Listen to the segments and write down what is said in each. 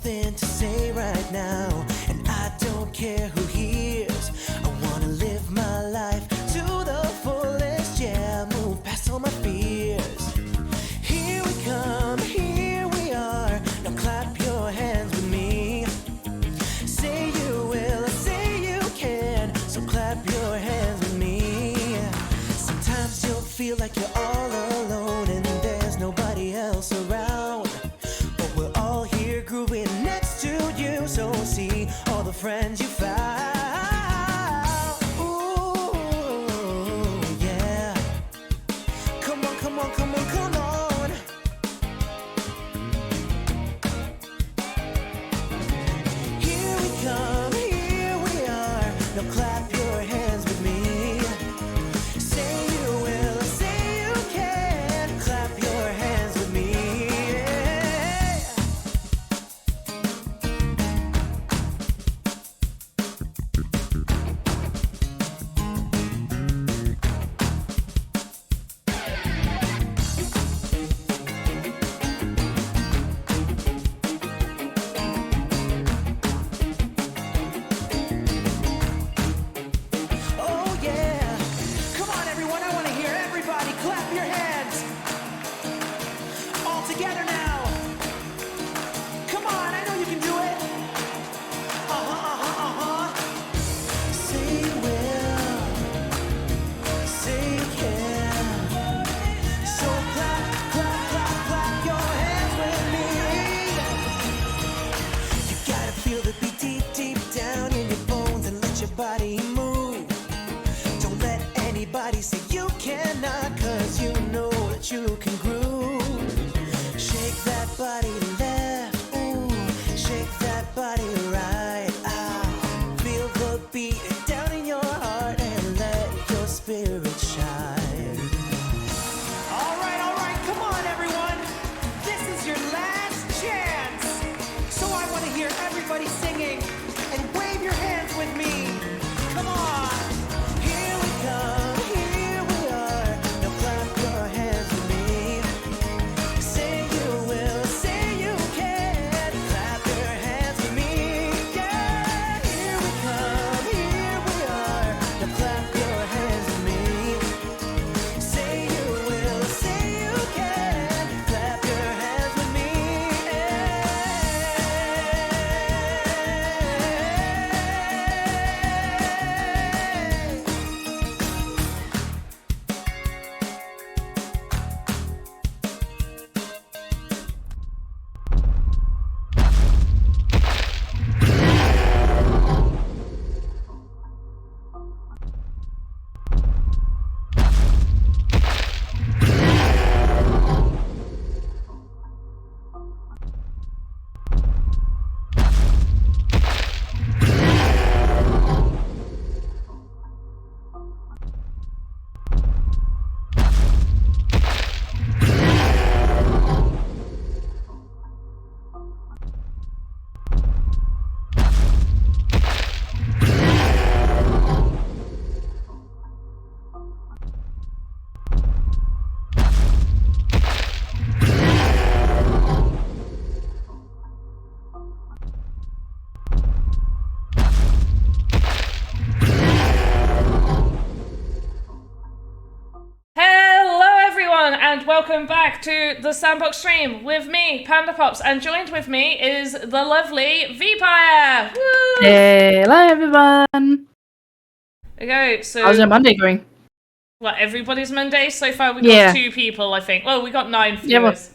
something to say right now, and I don't care who hears. I wanna live my life to the fullest, yeah, move past all my fears. Here we come, here we are, now clap your hands with me. Say you will, say you can, so clap your hands with me. Sometimes you'll feel like you're all alone and there's nobody else around, but we're all here grooving next to you, so see all the friends you found. Ooh, yeah. Come on, come on, come on, come on. Here we come, here we are, now clap your hands with me. Say you will, say you can, clap your hands with me. Oh yeah, come on everyone, I want to hear everybody clap your hands. All together now. Come on, I know you can do it. Say you will, say you can. So clap, clap, clap, clap your hands with me. You gotta feel the beat deep, deep down in your bones and let your body move. Don't let anybody say you cannot, cause you know that you can groove. Shake that body left, ooh, shake that body right, ah. Feel the beat down in your heart and let your spirit shine. All right, come on everyone. This is your last chance. So I want to hear everybody singing and wave your hands with me. Come on. Here we come, here we are. Now clap your hands with me. Say you will, say you can. Clap your hands with me. Yeah. Here we come, here we are. Now clap your hands with me. Say you will, say you can. Clap your hands with me. Hello everyone and welcome back to the Sandbox stream with me, Panda Pops, and joined with me is the lovely Vpire! Woo! Hello everyone! Okay, so How's your Monday going? well, everybody's Monday so far. We got 2 people, I think. Well, we got 9 viewers.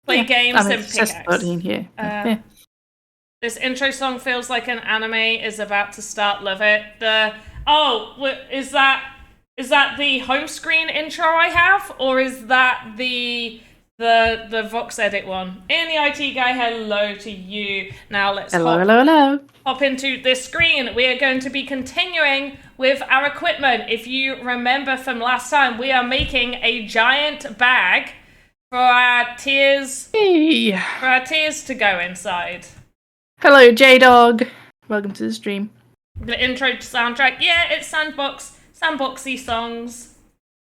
Play games and it's just pickaxe. 13 here. Yeah. This intro song feels like an anime is about to start. Love it. Is that the home screen intro I have, or is that the VoxEdit one? In the IT guy, hello to you. Now let's Hello. hop into this screen. We are going to be continuing with our equipment. If you remember from last time, we are making a giant bag for our tiers to go inside. Hello J-Dog. Welcome to the stream. The intro soundtrack, yeah, it's Sandbox, Sandboxy songs.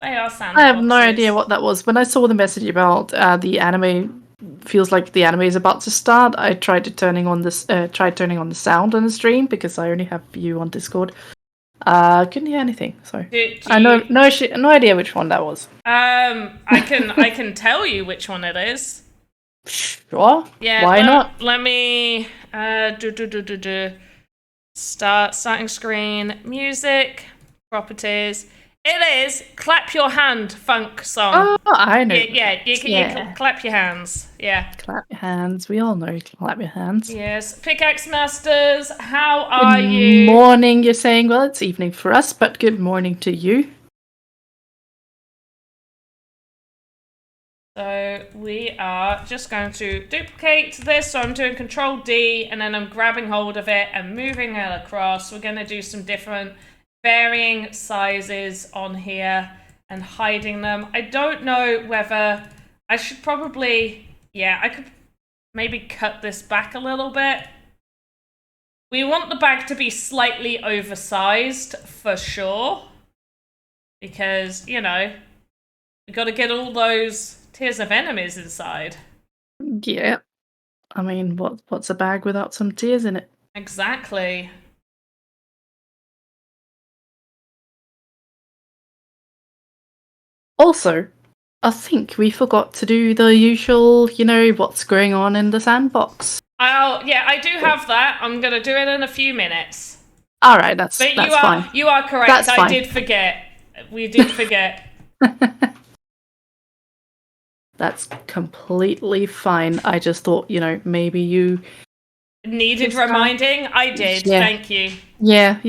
They are Sandboxes. I have no idea what that was. When I saw the message about the anime feels like the anime is about to start, I tried turning on the sound on the stream because I only have you on Discord. Couldn't hear anything. So I know no idea which one that was. I can tell you which one it is. Sure. Yeah. Why not? Let me starting screen, music, properties. It is Clap Your Hand funk song. Oh, I know. Yeah, you can clap your hands. Yeah. Clap your hands. We all know clap your hands. Yes. Pickaxe Masters, how are you? Good morning, you're saying. Well, it's evening for us, but good morning to you. So we are just going to duplicate this. So I'm doing Control D and then I'm grabbing hold of it and moving it across. We're going to do some different varying sizes on here and hiding them. I don't know whether I should probably, I could maybe cut this back a little bit. We want the bag to be slightly oversized for sure. Because, we got to get all those tears of enemies inside. Yeah. I mean, what's a bag without some tears in it? Exactly. Also, I think we forgot to do the usual, what's going on in the sandbox. Oh, yeah, I do have that. I'm going to do it in a few minutes. All right, that's fine. You are correct. That's fine. I did forget. We did forget. That's completely fine. I just thought, maybe you needed reminding. I did. Yeah. Thank you. Yeah,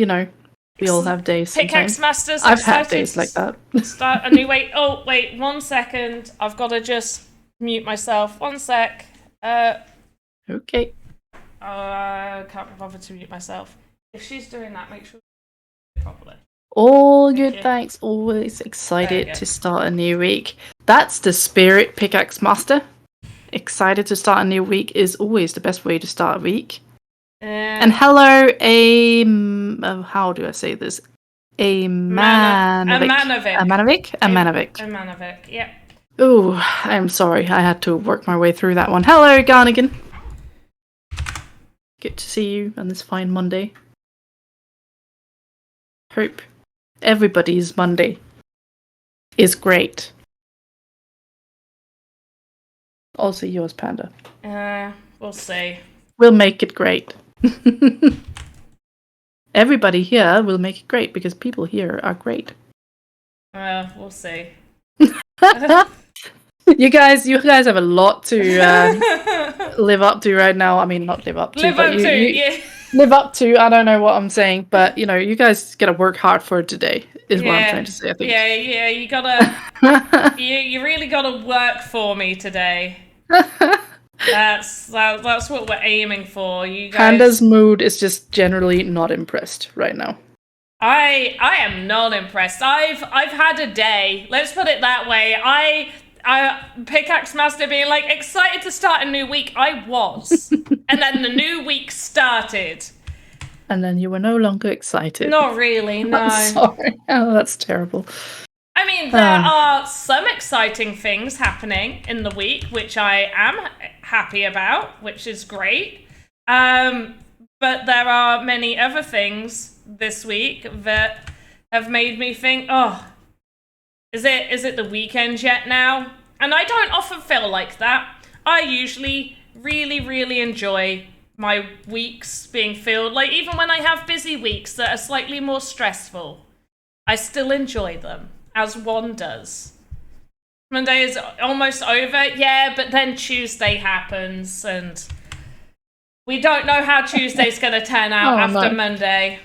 we all have days. Pickaxe Masters. I've had days like that. Start a new wait. Oh, wait, 1 second. I've got to just mute myself. 1 sec. Okay. I can't be bothered to mute myself. If she's doing that, make sure you do it properly. All good, thanks. Always excited to start a new week. That's the spirit, Pickaxe Master. Excited to start a new week is always the best way to start a week. And hello, how do I say this? A Manovic, yeah. Oh, I'm sorry. I had to work my way through that one. Hello, Garnigan. Good to see you on this fine Monday. Hope everybody's Monday is great. Also yours, Panda. We'll see. We'll make it great. Everybody here will make it great because people here are great. We'll see. You guys have a lot to live up to right now. I mean, not live up to, live up to. I don't know what I'm saying, but you guys gotta work hard for today. Is what I'm trying to say. I think. Yeah. You gotta. you really gotta work for me today. That's what we're aiming for. You guys. Panda's mood is just generally not impressed right now. I am not impressed. I've had a day. Let's put it that way. I Pickaxe Master being like excited to start a new week. I was, and then the new week started. And then you were no longer excited. Not really. No. I'm sorry. Oh, that's terrible. I mean, there are some exciting things happening in the week, which I am happy about, which is great. But there are many other things this week that have made me think, oh, is it the weekend yet now? And I don't often feel like that. I usually really, really enjoy my weeks being filled. Like, even when I have busy weeks that are slightly more stressful, I still enjoy them. As one does. Monday is almost over, yeah, but then Tuesday happens, and we don't know how Tuesday's going to turn out after Monday.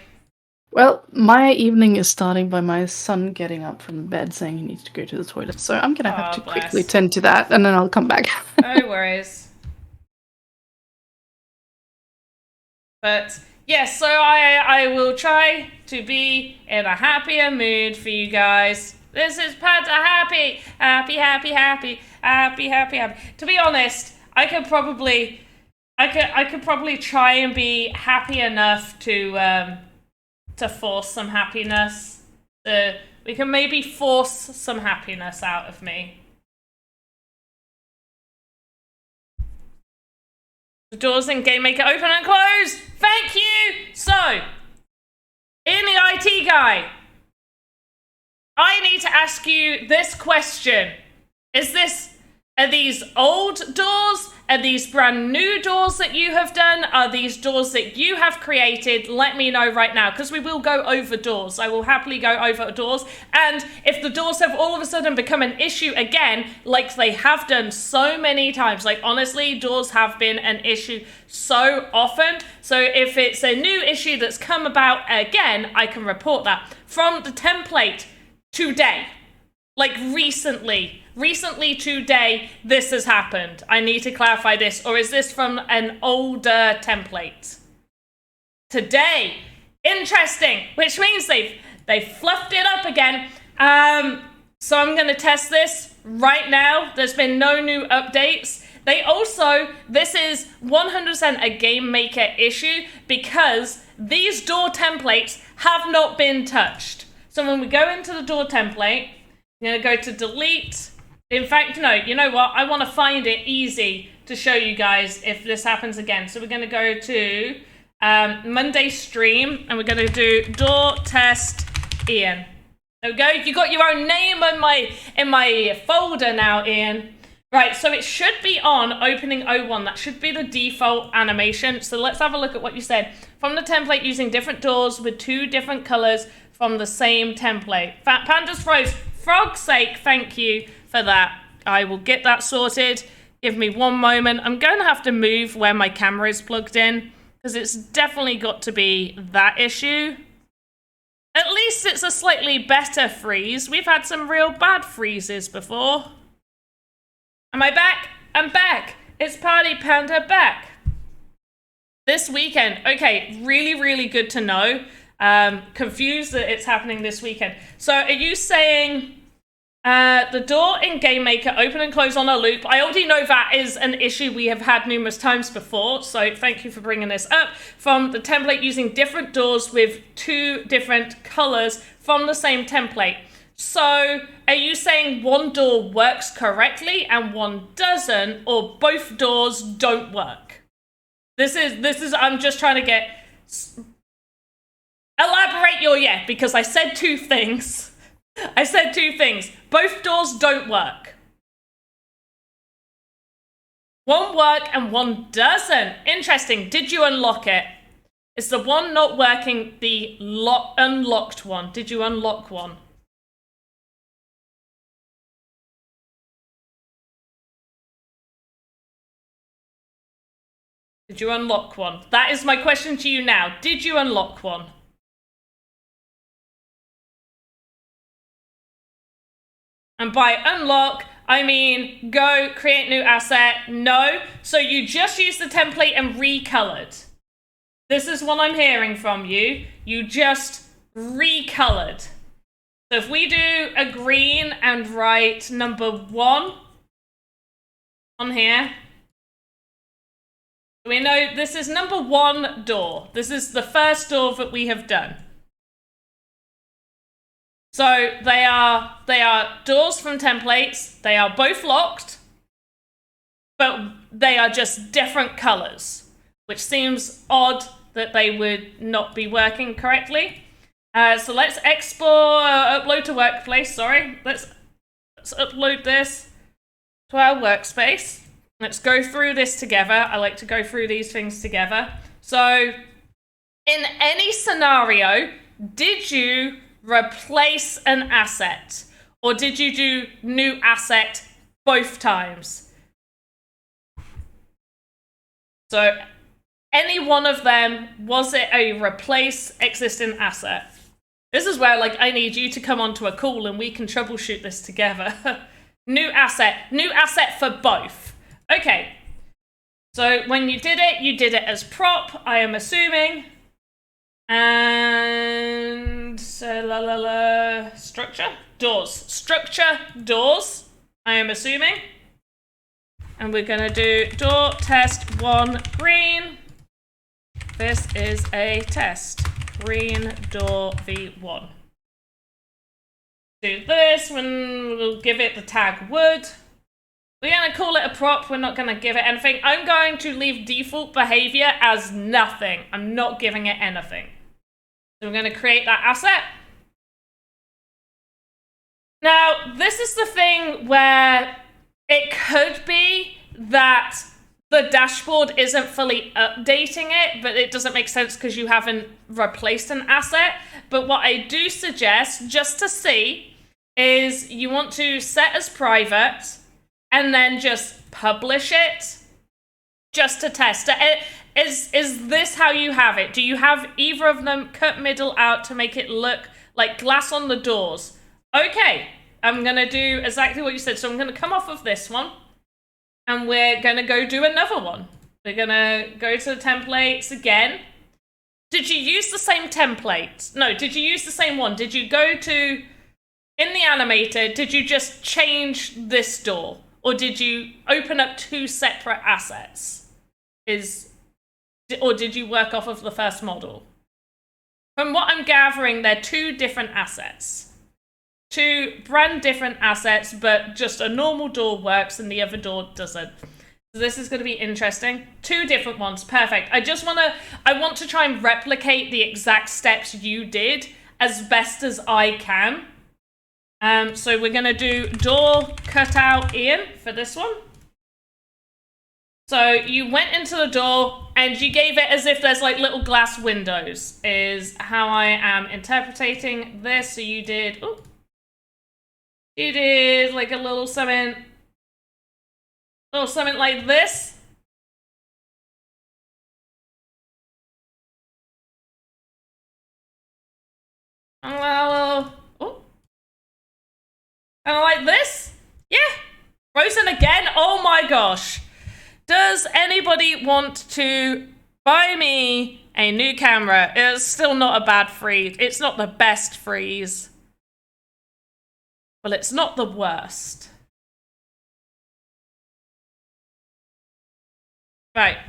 Well, my evening is starting by my son getting up from bed saying he needs to go to the toilet, so I'm going to have to quickly tend to that, and then I'll come back. No worries. But yes, so I will try to be in a happier mood for you guys. This is Panda happy. To be honest, I could probably try and be happy enough to force some happiness. We can maybe force some happiness out of me. The doors in Game Maker open and close. Thank you. So, in the IT guy, I need to ask you this question. Are these old doors? Are these brand new doors that you have done? Are these doors that you have created? Let me know right now, because we will go over doors. I will happily go over doors. And if the doors have all of a sudden become an issue again, like they have done so many times, like honestly, doors have been an issue so often. So if it's a new issue that's come about again, I can report that from the template today. Like recently today, this has happened. I need to clarify this. Or is this from an older template? Today. Interesting. Which means they've fluffed it up again. So I'm going to test this right now. There's been no new updates. This is 100% a Game Maker issue because these door templates have not been touched. So when we go into the door template, I'm going to go to delete. In fact, no, you know what? I want to find it easy to show you guys if this happens again. So we're going to go to Monday stream and we're going to do door test Ian. There we go. You got your own name in my folder now, Ian. Right, so it should be on opening 01. That should be the default animation. So let's have a look at what you said. From the template using different doors with 2 different colors from the same template. Fat Pandas froze. Frog's sake, thank you for that. I will get that sorted. Give me one moment. I'm going to have to move where my camera is plugged in because it's definitely got to be that issue. At least it's a slightly better freeze. We've had some real bad freezes before. Am I back? I'm back. It's Party Panda back. This weekend. Okay, really, really good to know. Confused that it's happening this weekend. So are you saying the door in Game Maker open and close on a loop? I already know that is an issue we have had numerous times before, so thank you for bringing this up. From the template using different doors with 2 different colors from the same template. So are you saying one door works correctly and one doesn't, or both doors don't work? This is I'm just trying to get... Elaborate your yeah, because I said 2 things. I said 2 things. Both doors don't work. One work and one doesn't. Interesting. Did you unlock it? Is the one not working the unlocked one? Did you unlock one? Did you unlock one? That is my question to you now. Did you unlock one? And by unlock, I mean go create new asset. No. So you just used the template and recolored. This is what I'm hearing from you. You just recolored. So if we do a green and write number 1 on here, we know this is number 1 door. This is the first door that we have done. So they are doors from templates. They are both locked, but they are just different colors, which seems odd that they would not be working correctly. So let's upload to workplace. Sorry, let's upload this to our workspace. Let's go through this together. I like to go through these things together. So in any scenario, did you replace an asset, or did you do new asset both times? So any one of them, was it a replace existing asset? This is where like I need you to come onto a call and we can troubleshoot this together. New asset for both. Okay, so when you did it as prop, I am assuming. And structure doors, I am assuming. And we're gonna do door test 1 green. This is a test. Green door v1. Do this when we'll give it the tag wood. We're going to call it a prop. We're not going to give it anything. I'm going to leave default behavior as nothing. I'm not giving it anything. So we're going to create that asset. Now, this is the thing where it could be that the dashboard isn't fully updating it, but it doesn't make sense because you haven't replaced an asset. But what I do suggest, just to see, is you want to set as private and then just publish it just to test it. Is this how you have it? Do you have either of them cut middle out to make it look like glass on the doors? Okay, I'm going to do exactly what you said. So I'm going to come off of this one and we're going to go do another one. We're going to go to the templates again. Did you use the same template? No, did you use the same one? Did you go to, in the animator, did you just change this door? Or did you open up two separate assets? Or did you work off of the first model? From what I'm gathering, they're two different assets. Two brand different assets, but just a normal door works and the other door doesn't. So this is going to be interesting. Two different ones, perfect. I want to try and replicate the exact steps you did as best as I can. So we're going to do door cutout Ian for this one. So you went into the door and you gave it as if there's like little glass windows is how I am interpreting this. So you did like a little something like this. And like this? Yeah. Frozen again? Oh my gosh. Does anybody want to buy me a new camera? It's still not a bad freeze. It's not the best freeze. Well, it's not the worst. Right.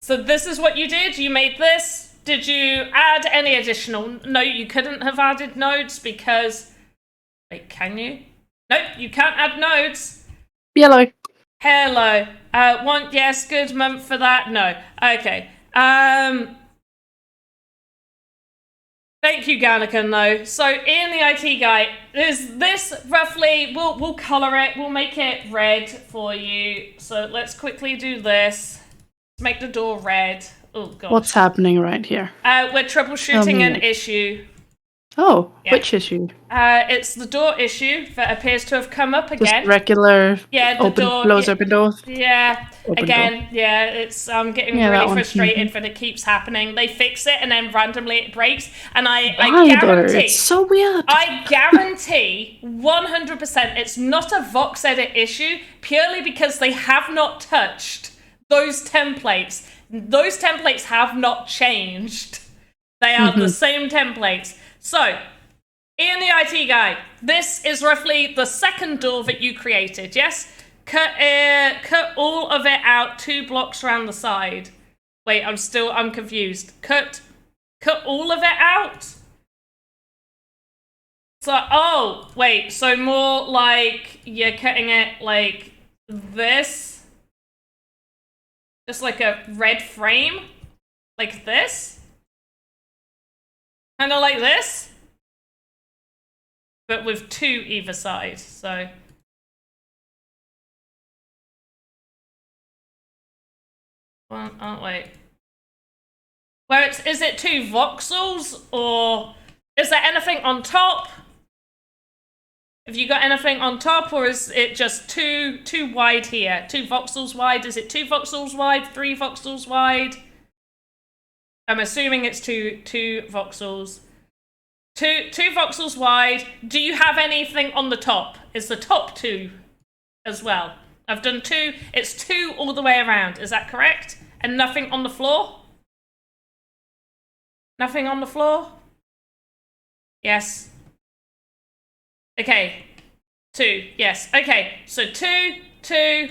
So this is what you did? You made this? Did you add any additional? No, you couldn't have added nodes because... Wait, can you? Nope, you can't add nodes. Yellow. Hello. One, yes, good month for that. No. Okay. Thank you, Gannikan, though. So, Ian the IT guy, is this roughly, we'll color it, we'll make it red for you. So, let's quickly do this. Let's make the door red. Oh, God. What's happening right here? We're troubleshooting an issue. Oh, yeah. Which issue? It's the door issue that appears to have come up again. Just regular the door, close, open doors? Yeah, open again, door. yeah, it's getting really frustrated that it keeps happening. They fix it and then randomly it breaks. And I guarantee... It's so weird. I guarantee 100% it's not a VoxEdit issue purely because they have not touched those templates. Those templates have not changed. They are the same templates. So, Ian the IT guy, this is roughly the second door that you created, yes? Cut all of it out 2 blocks around the side. Wait, I'm confused. Cut all of it out? So, wait, so more like you're cutting it like this? Just like a red frame? Like this? Kind of like this, but with 2 either side, so. Wait. Where is it 2 voxels, or is there anything on top? Have you got anything on top, or is it just too wide here? 2 voxels wide, is it 2 voxels wide, 3 voxels wide? I'm assuming it's two voxels. Two voxels wide. Do you have anything on the top? Is the top 2 as well? I've done 2. It's 2 all the way around. Is that correct? And nothing on the floor? Nothing on the floor? Yes. Okay. 2. Yes. Okay. So 2, 2,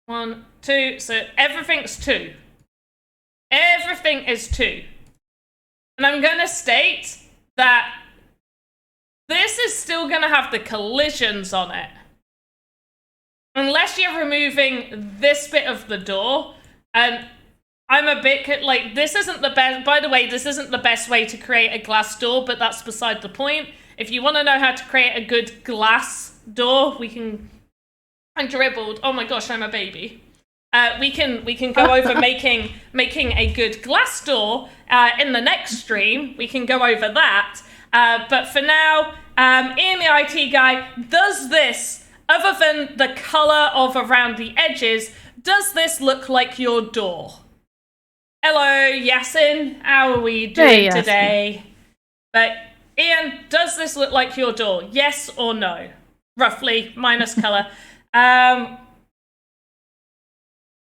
1, 2. So everything's 2. Everything is 2. And I'm going to state that this is still going to have the collisions on it. unless you're removing this bit of the door, and I'm a bit like, this isn't the best, by the way, this isn't the best way to create a glass door, but that's beside the point. If you want to know how to create a good glass door, I dribbled, oh my gosh, I'm a baby. We can go over making a good glass door in the next stream. We can go over that. But for now, Ian the IT guy, does this, other than the color of around the edges, does this look like your door? Hello, Yasin. How are we doing today? But Ian, does this look like your door? Yes or no? Roughly, minus color.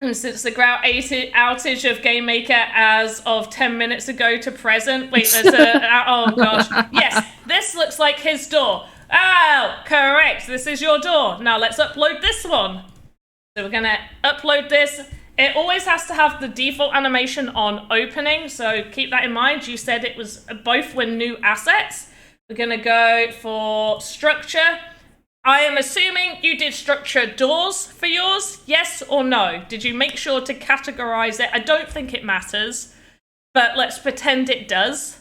Since the grout outage of GameMaker as of 10 minutes ago to present. Wait, there's oh gosh. Yes, this looks like his door. Oh, correct. This is your door. Now let's upload this one. So we're going to upload this. It always has to have the default animation on opening, so keep that in mind. You said it was both were new assets. We're going to go for structure. I am assuming you did structure doors for yours, yes or no? Did you make sure to categorize it? I don't think it matters, but let's pretend it does.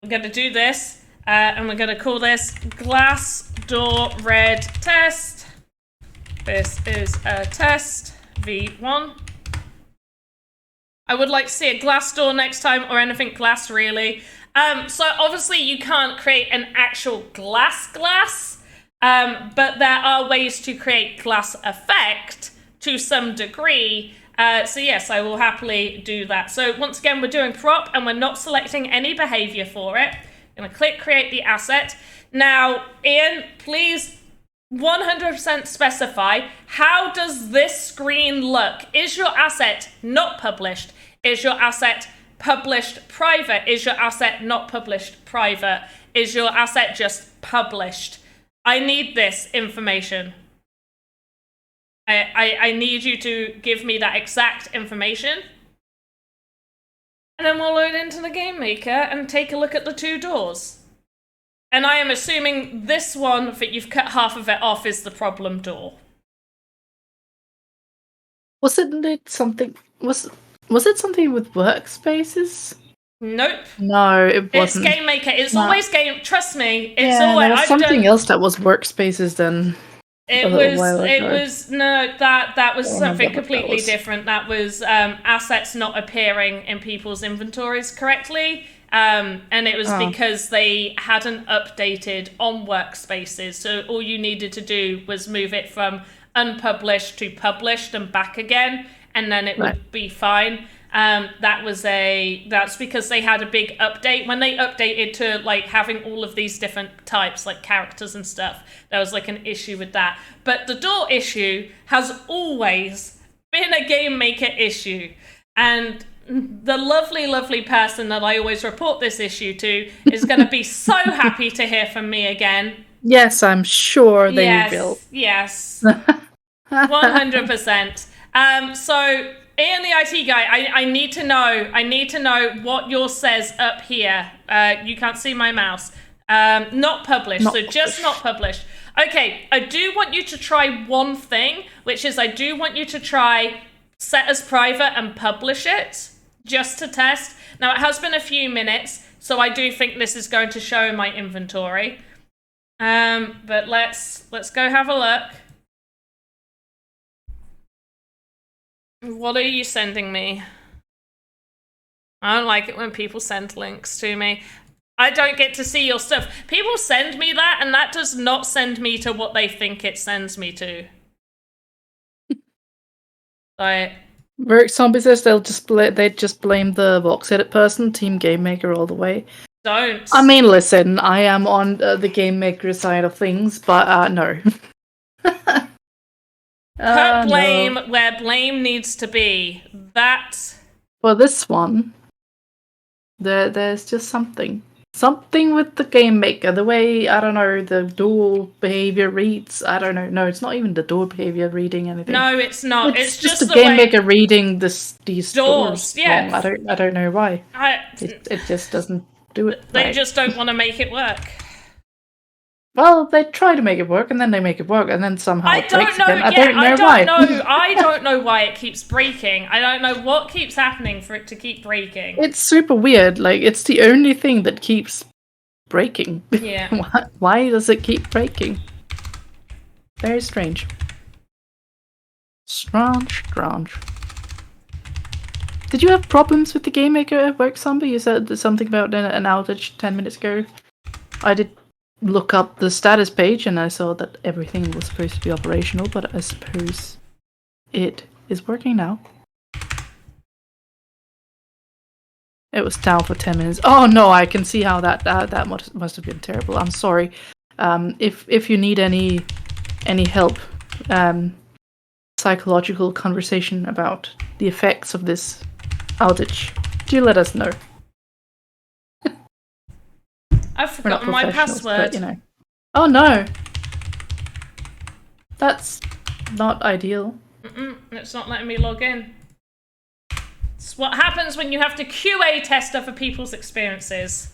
I'm going to do this, and we're going to call this glass door red test. This is a test v1. I would like to see a glass door next time, or anything glass really. So obviously you can't create an actual glass, but there are ways to create glass effect to some degree. So yes, I will happily do that. So once again, we're doing prop and we're not selecting any behavior for it. I'm going to click create the asset. Now, Ian, please 100% specify, how does this screen look? Is your asset not published? Is your asset published private? Is your asset not published private? Is your asset just published? I need this information. I need you to give me that exact information. And then we'll load into the Game Maker and take a look at the two doors. And I am assuming this one that you've cut half of it off is the problem door. Wasn't it something? Was it something with workspaces? Nope. No, it wasn't. It's Game Maker. It's always game. Trust me. It's yeah, always. There was something else that was workspaces then. It was no. That was something completely different. That was assets not appearing in people's inventories correctly. And it was because they hadn't updated on workspaces. So all you needed to do was move it from unpublished to published and back again, and then it would be fine. That's because they had a big update. When they updated to like having all of these different types, like characters and stuff, there was like an issue with that. But the door issue has always been a Game Maker issue. And the lovely, lovely person that I always report this issue to is going to be so happy to hear from me again. Yes, I'm sure they will. Yes, 100%. So, Ian the IT guy, I need to know what yours says up here. You can't see my mouse. Not published, just not published. Okay, I do want you to try one thing, which is I do want you to try set as private and publish it, just to test. Now, it has been a few minutes, so I do think this is going to show in my inventory. But let's go have a look. What are you sending me? I don't like it when people send links to me. I don't get to see your stuff. People send me that, and that does not send me to what they think it sends me to. Work Zombie says they just blame the VoxEdit person, Team Game Maker all the way. Don't. I mean, listen, I am on the Game Maker side of things, but no. Put blame where blame needs to be. That. For this one, there's just something with the Game Maker. The way, I don't know, the door behavior reads. I don't know. No, it's not even the door behavior reading anything. No, it's not. It's just the Game Maker reading these doors. Yeah. I don't know why. It just doesn't do it. They just don't want to make it work. Well, they try to make it work, and then they make it work, and then somehow it breaks again. I don't know why. I don't know why it keeps breaking. I don't know what keeps happening for it to keep breaking. It's super weird. Like, it's the only thing that keeps breaking. Yeah. Why does it keep breaking? Very strange. Strange. Did you have problems with the game maker at work, Samba? You said something about an outage 10 minutes ago. I did look up the status page and I saw that everything was supposed to be operational, but I suppose it is working now. It was down for 10 minutes. Oh no, I can see how that must have been terrible. I'm sorry. If you need any help, psychological conversation about the effects of this outage, do let us know. I've forgotten my password. But, Oh no! That's not ideal. It's not letting me log in. It's what happens when you have to QA test other people's experiences.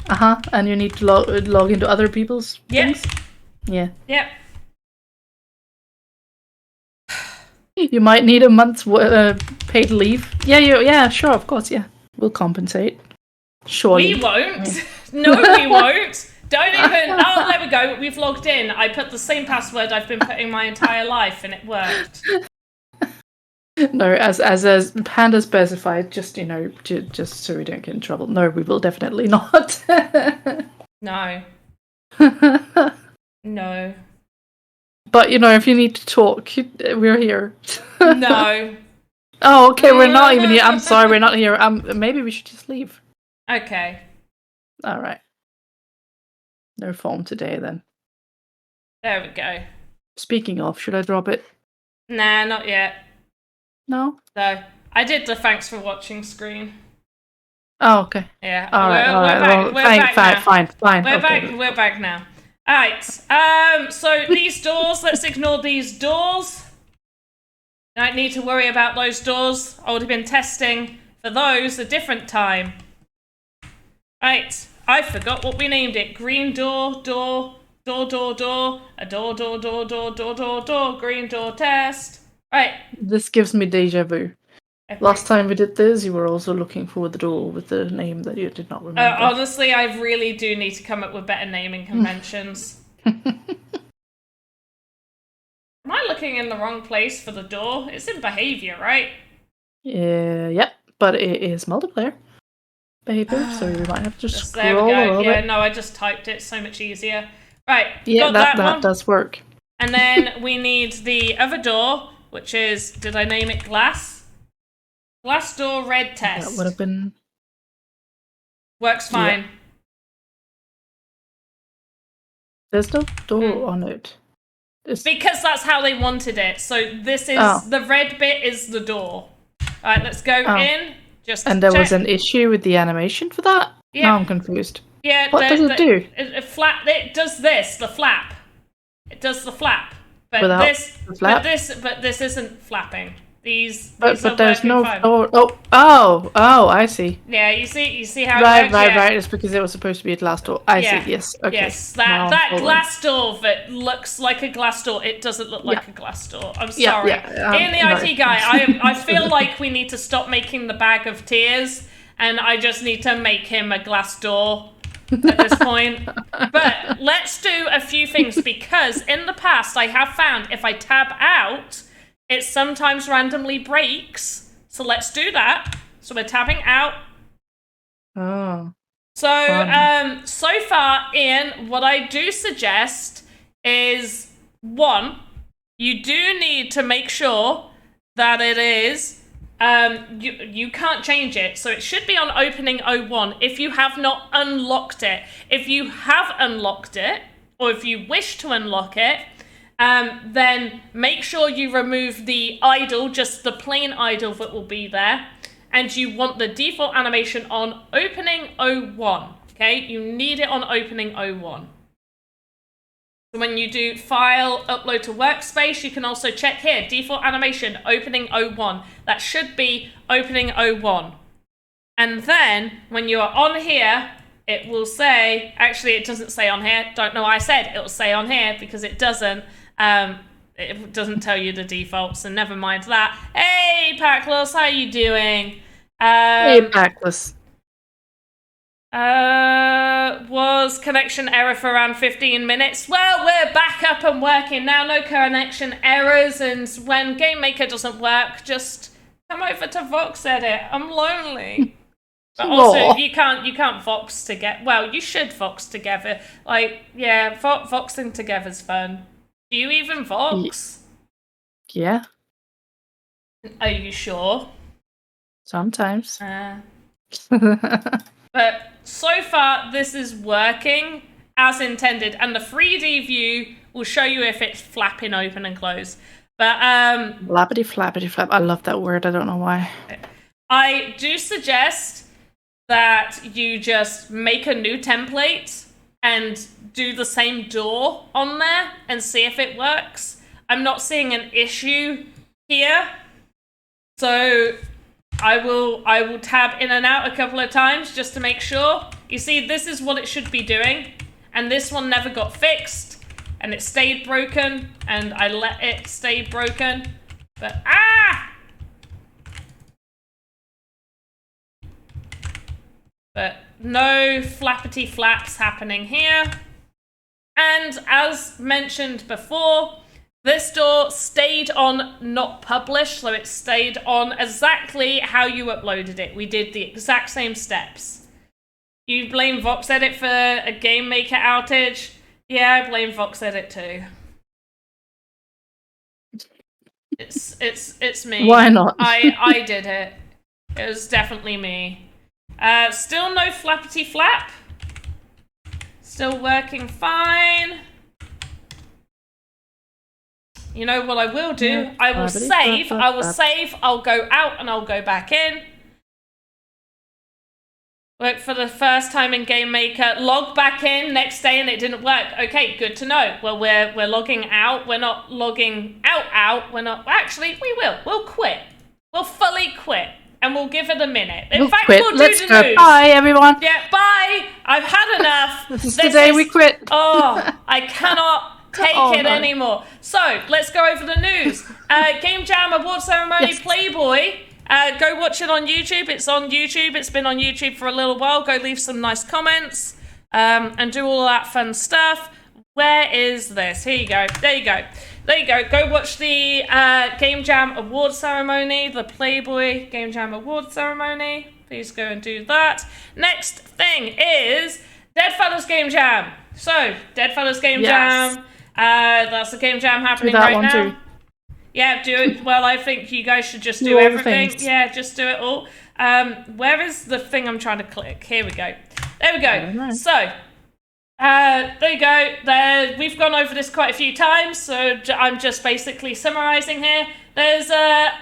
And you need to log into other people's things? Yeah. Yep. You might need a month's paid leave. Yeah, sure, of course, yeah. We'll compensate. Surely. We won't. No, we won't. Don't even. Oh, there we go. We've logged in. I put the same password I've been putting my entire life, and it worked. No, as Panda specified, just just so we don't get in trouble. No, we will definitely not. No. No. But if you need to talk, we're here. No. Oh, okay, we're not even here. I'm sorry, we're not here. Maybe we should just leave. Okay. All right. No phone today, then. There we go. Speaking of, should I drop it? Nah, not yet. No? No. I did the thanks for watching screen. Oh, okay. Yeah. All right. Fine. We're back now. Alright. So these doors, let's ignore these doors. Don't need to worry about those doors. I would have been testing for those a different time. Right. I forgot what we named it. Green door, door, a door, green door test. Right. This gives me deja vu. Okay. Last time we did this, you were also looking for the door with the name that you did not remember. Honestly, I really do need to come up with better naming conventions. Am I looking in the wrong place for the door? It's in behavior, right? Yep, but it is multiplayer behavior, so we might have to just scroll there we go. a little bit. No, I just typed it. So much easier. Right. Yeah, got that does work. And then we need the other door, which is, did I name it glass? Glass door red test. That would have been... Works fine. Yeah. There's no door on it. Because that's how they wanted it. So this is, the red bit is the door. Alright, let's go in. And there was an issue with the animation for that? Yeah. Now I'm confused. Yeah. What does it do? It does this, the flap. It does the flap. But Without this, the flap? but this isn't flapping. These But are there's no fine. door. Oh, I see. Yeah, you see how Right. it works? Yeah. It's because it was supposed to be a glass door. I see. Yes. Okay. Yes, that glass door that looks like a glass door, it doesn't look like a glass door. I'm sorry. Ian the IT guy, I feel like we need to stop making the bag of tears, and I just need to make him a glass door at this point. But let's do a few things, because in the past I have found if I tab out, it sometimes randomly breaks. So let's do that. So we're tabbing out. Oh. So, so far, Ian, what I do suggest is, one, you do need to make sure that it is, you can't change it. So it should be on opening 01 if you have not unlocked it. If you have unlocked it, or if you wish to unlock it, then make sure you remove the idle, just the plain idle that will be there. And you want the default animation on opening 01. Okay, you need it on opening 01. So when you do file, upload to workspace, you can also check here, default animation, opening 01. That should be opening 01. And then when you are on here, it will say, actually it doesn't say on here, don't know why I said it will say on here because it doesn't tell you the default, so never mind that. Hey Packless, how you doing? Hey Packless. Was connection error for around 15 minutes. Well, we're back up and working now, no connection errors, and when Game Maker doesn't work, just come over to VoxEdit. I'm lonely. But also, you can't Vox together. Well, you should Vox together. Like, yeah, Voxing together's fun. Do you even Vox? Yeah. Are you sure? Sometimes. But so far, this is working as intended, and the 3D view will show you if it's flapping open and close. But flappity flappity flap. I love that word. I don't know why. I do suggest that you just make a new template and do the same door on there and see if it works. I'm not seeing an issue here, so I will tab in and out a couple of times just to make sure. You see, this is what it should be doing, and this one never got fixed, and it stayed broken, and I let it stay broken, but But no flappity flaps happening here. And as mentioned before, this door stayed on not published, so it stayed on exactly how you uploaded it. We did the exact same steps. You blame VoxEdit for a Game Maker outage? Yeah, I blame VoxEdit too. It's me. Why not? I did it. It was definitely me. Still no flappity flap. Still working fine. You know what I will do? I will save. I'll go out and I'll go back in. Work for the first time in Game Maker. Log back in next day and it didn't work. Okay, good to know. Well, we're logging out. We're not logging out. We're not. Actually, we will. We'll quit. We'll fully quit. And we'll give it a minute. In fact, we'll do Let's the go. news. Bye, everyone. Yeah, bye. I've had enough. This is the day we quit. Oh, I cannot take it anymore. So, let's go over the news. Game Jam Award Ceremony, yes. Playboy. Go watch it on YouTube. It's on YouTube. It's been on YouTube for a little while. Go leave some nice comments and do all that fun stuff. Where is this? Here you go. There you go. There you go. Go watch the Game Jam Award Ceremony, the Playboy Game Jam Award Ceremony. Please go and do that. Next thing is Deadfellas Game Jam. So, Deadfellas Game Jam. That's the Game Jam happening right now. Too. Yeah, do it. Well, I think you guys should just do everything. Yeah, just do it all. Where is the thing I'm trying to click? Here we go. There we go. So, there you go. We've gone over this quite a few times, so I'm just basically summarizing here. There's a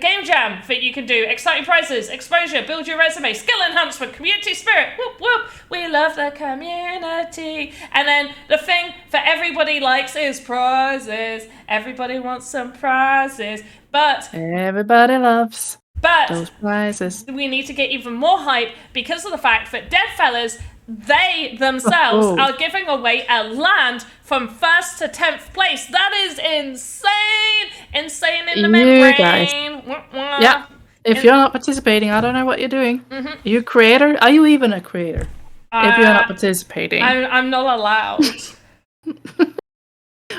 game jam that you can do. Exciting prizes, exposure, build your resume, skill enhancement, community spirit. Whoop, whoop. We love the community. And then the thing that everybody likes is prizes. Everybody wants some prizes, but everybody loves those prizes. We need to get even more hype because of the fact that Deadfellas, they themselves are giving away a land from 1st to 10th place. That is insane! Insane in the membrane. Guys. Yeah. If you're not participating, I don't know what you're doing. Mm-hmm. Are you a creator? Are you even a creator? If you're not participating. I'm not allowed.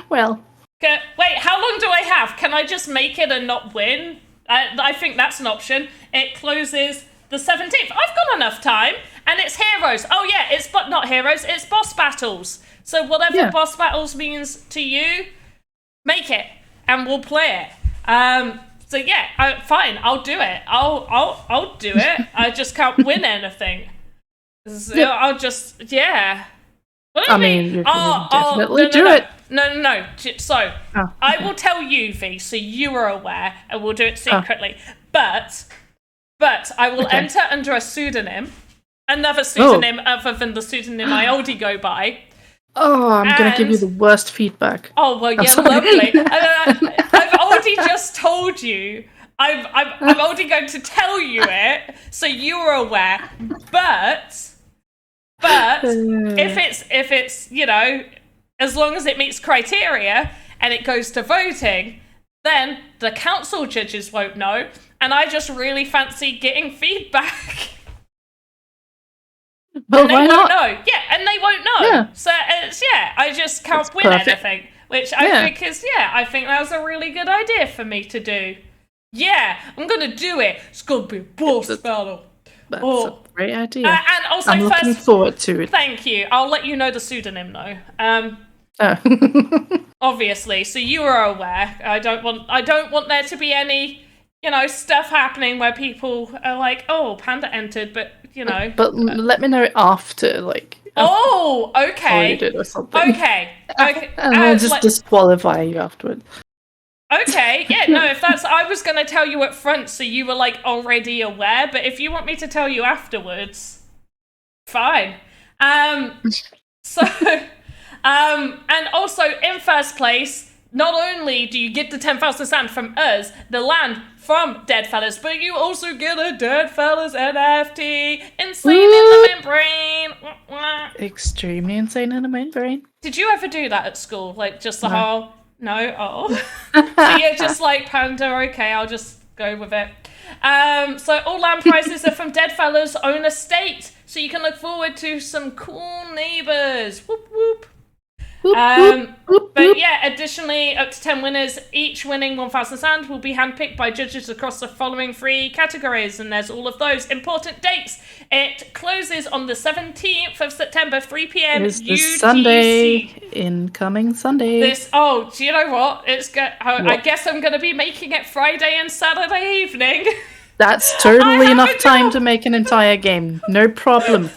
Well. Wait, how long do I have? Can I just make it and not win? I think that's an option. It closes the 17th. I've got enough time. And it's heroes. Oh yeah, it's not heroes, it's boss battles. So whatever boss battles means to you, make it and we'll play it. So yeah, fine, I'll do it. I'll do it. I just can't win anything. So I'll just What do you mean? You can definitely do it. No. So I will tell you, V, so you are aware, and we'll do it secretly. But I will enter under a pseudonym. Another pseudonym other than the pseudonym I already go by. Oh, I'm going to give you the worst feedback. Oh, well, yeah, lovely. I've already just told you. I'm already going to tell you it, so you're aware. But But if it's as long as it meets criteria and it goes to voting, then the council judges won't know, and I just really fancy getting feedback. Well, and they why won't not? know. Yeah, and they won't know. Yeah. So I just can't win perfect. anything, which I think is I think that was a really good idea for me to do. Yeah, I'm gonna do it. It's gonna be a boss battle. That's a great idea. And also, I'm looking forward to it. Thank you. I'll let you know the pseudonym though. Obviously, so you are aware. I don't want there to be any, stuff happening where people are like, "Oh, Panda entered," but But let me know after, like. Oh, okay. You did or something. Okay. And I'll just disqualify you afterwards. Okay, yeah, no, if that's... I was going to tell you up front so you were, like, already aware, but if you want me to tell you afterwards, fine. And also, in first place, not only do you get the 10,000 sand from us, the land from Deadfellas, but you also get a Deadfellas NFT. Insane in the membrane. Extremely insane in the membrane. Did you ever do that at school? Like, just the whole... No? Oh. So you're just like, Panda, okay, I'll just go with it. So all land prizes are from Deadfellas' own estate, so you can look forward to some cool neighbours. Whoop, whoop. But yeah, additionally, up to 10 winners, each winning 1,000 sand, will be handpicked by judges across the following 3 categories, and there's all of those important dates. It closes on the 17th of September, 3 p.m. UTC. Sunday, incoming Sunday. Do you know what? I guess I'm going to be making it Friday and Saturday evening. That's totally enough time to make an entire game. No problem.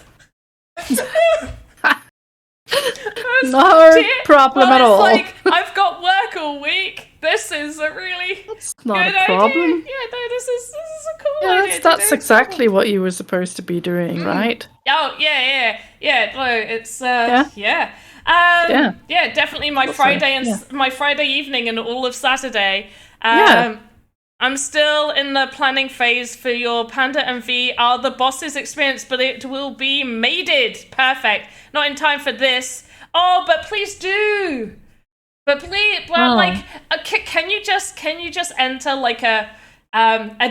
No problem at all. Like, I've got work all week. This is a really not good a problem. idea. Yeah, no, this is a cool idea. That's exactly what you were supposed to be doing, right? Oh, yeah. No, it's yeah, definitely my Also, Friday and my Friday evening and all of Saturday. I'm still in the planning phase for your Panda and V are the bosses experience, but it will be mated. Perfect. Not in time for this. Oh, but please do. But please, can you just enter like a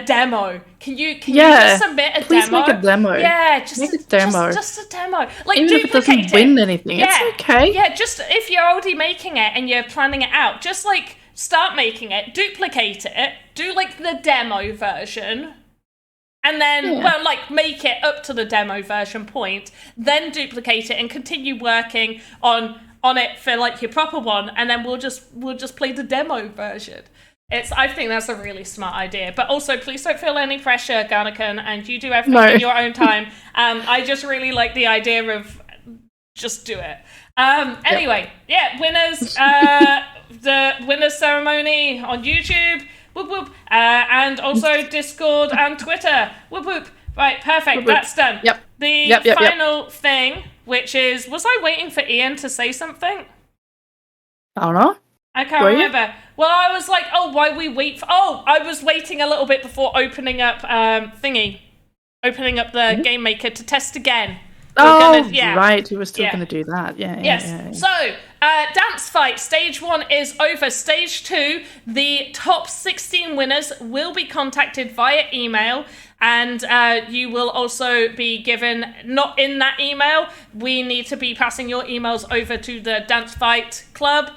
demo? Can you just submit a please demo? Make a demo. Yeah, just make a demo. Just a demo. Like, even if it doesn't win anything, it's okay. Yeah, just if you're already making it and you're planning it out, just like start making it, duplicate it, do like the demo version. And then, make it up to the demo version point, then duplicate it and continue working on it for like your proper one, and then we'll just play the demo version. I think that's a really smart idea. But also, please don't feel any pressure, Garnican, and you do everything in your own time. I just really like the idea of just do it. Anyway, winners, the winners ceremony on YouTube. Whoop, whoop. And also Discord and Twitter. Whoop, whoop. Right, perfect. Whoop, whoop. That's done. Yep. The final thing, which is... Was I waiting for Ian to say something? I don't know. I can't remember. Well, I was like, why we wait for... I was waiting a little bit before opening up Opening up the Game Maker to test again. Right. You were still going to do that. Yeah. So, Dance Fight, Stage 1 is over. Stage 2, the top 16 winners will be contacted via email, and you will also be given, not in that email, we need to be passing your emails over to the Dance Fight Club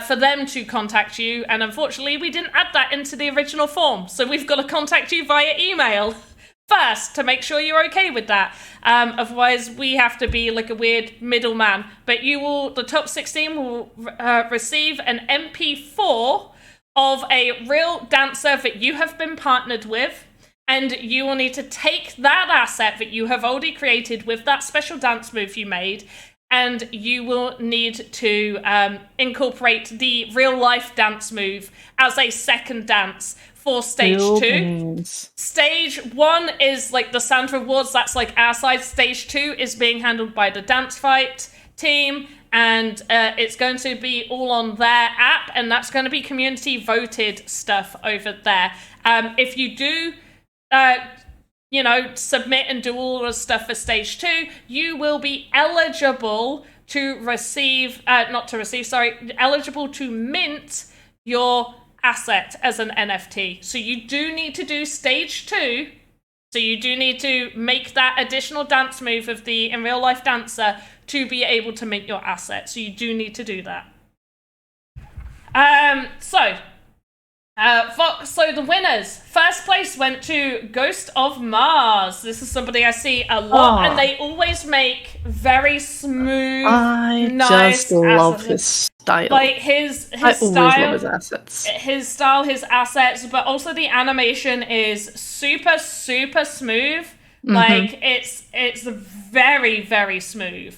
for them to contact you, and unfortunately we didn't add that into the original form, so we've got to contact you via email first to make sure you're okay with that. Otherwise, we have to be like a weird middleman. But the top 16 will receive an MP4 of a real dancer that you have been partnered with. And you will need to take that asset that you have already created with that special dance move you made, and you will need to incorporate the real life dance move as a second dance for stage 2. Stage 1 is like the Sand Rewards, that's like our side. Stage 2 is being handled by the Dance Fight team, and it's going to be all on their app, and that's going to be community voted stuff over there. If you do submit and do all the stuff for stage 2, you will be eligible to eligible to mint your asset as an NFT. So you do need to do stage 2. So you do need to make that additional dance move of the in real life dancer to be able to mint your asset. So you do need to do that. So the winners. First place went to Ghost of Mars. This is somebody I see a lot, and they always make very smooth, nice just love his style. Like his I style, always love his assets. His assets, but also the animation is super, super smooth. Mm-hmm. Like it's very, very smooth.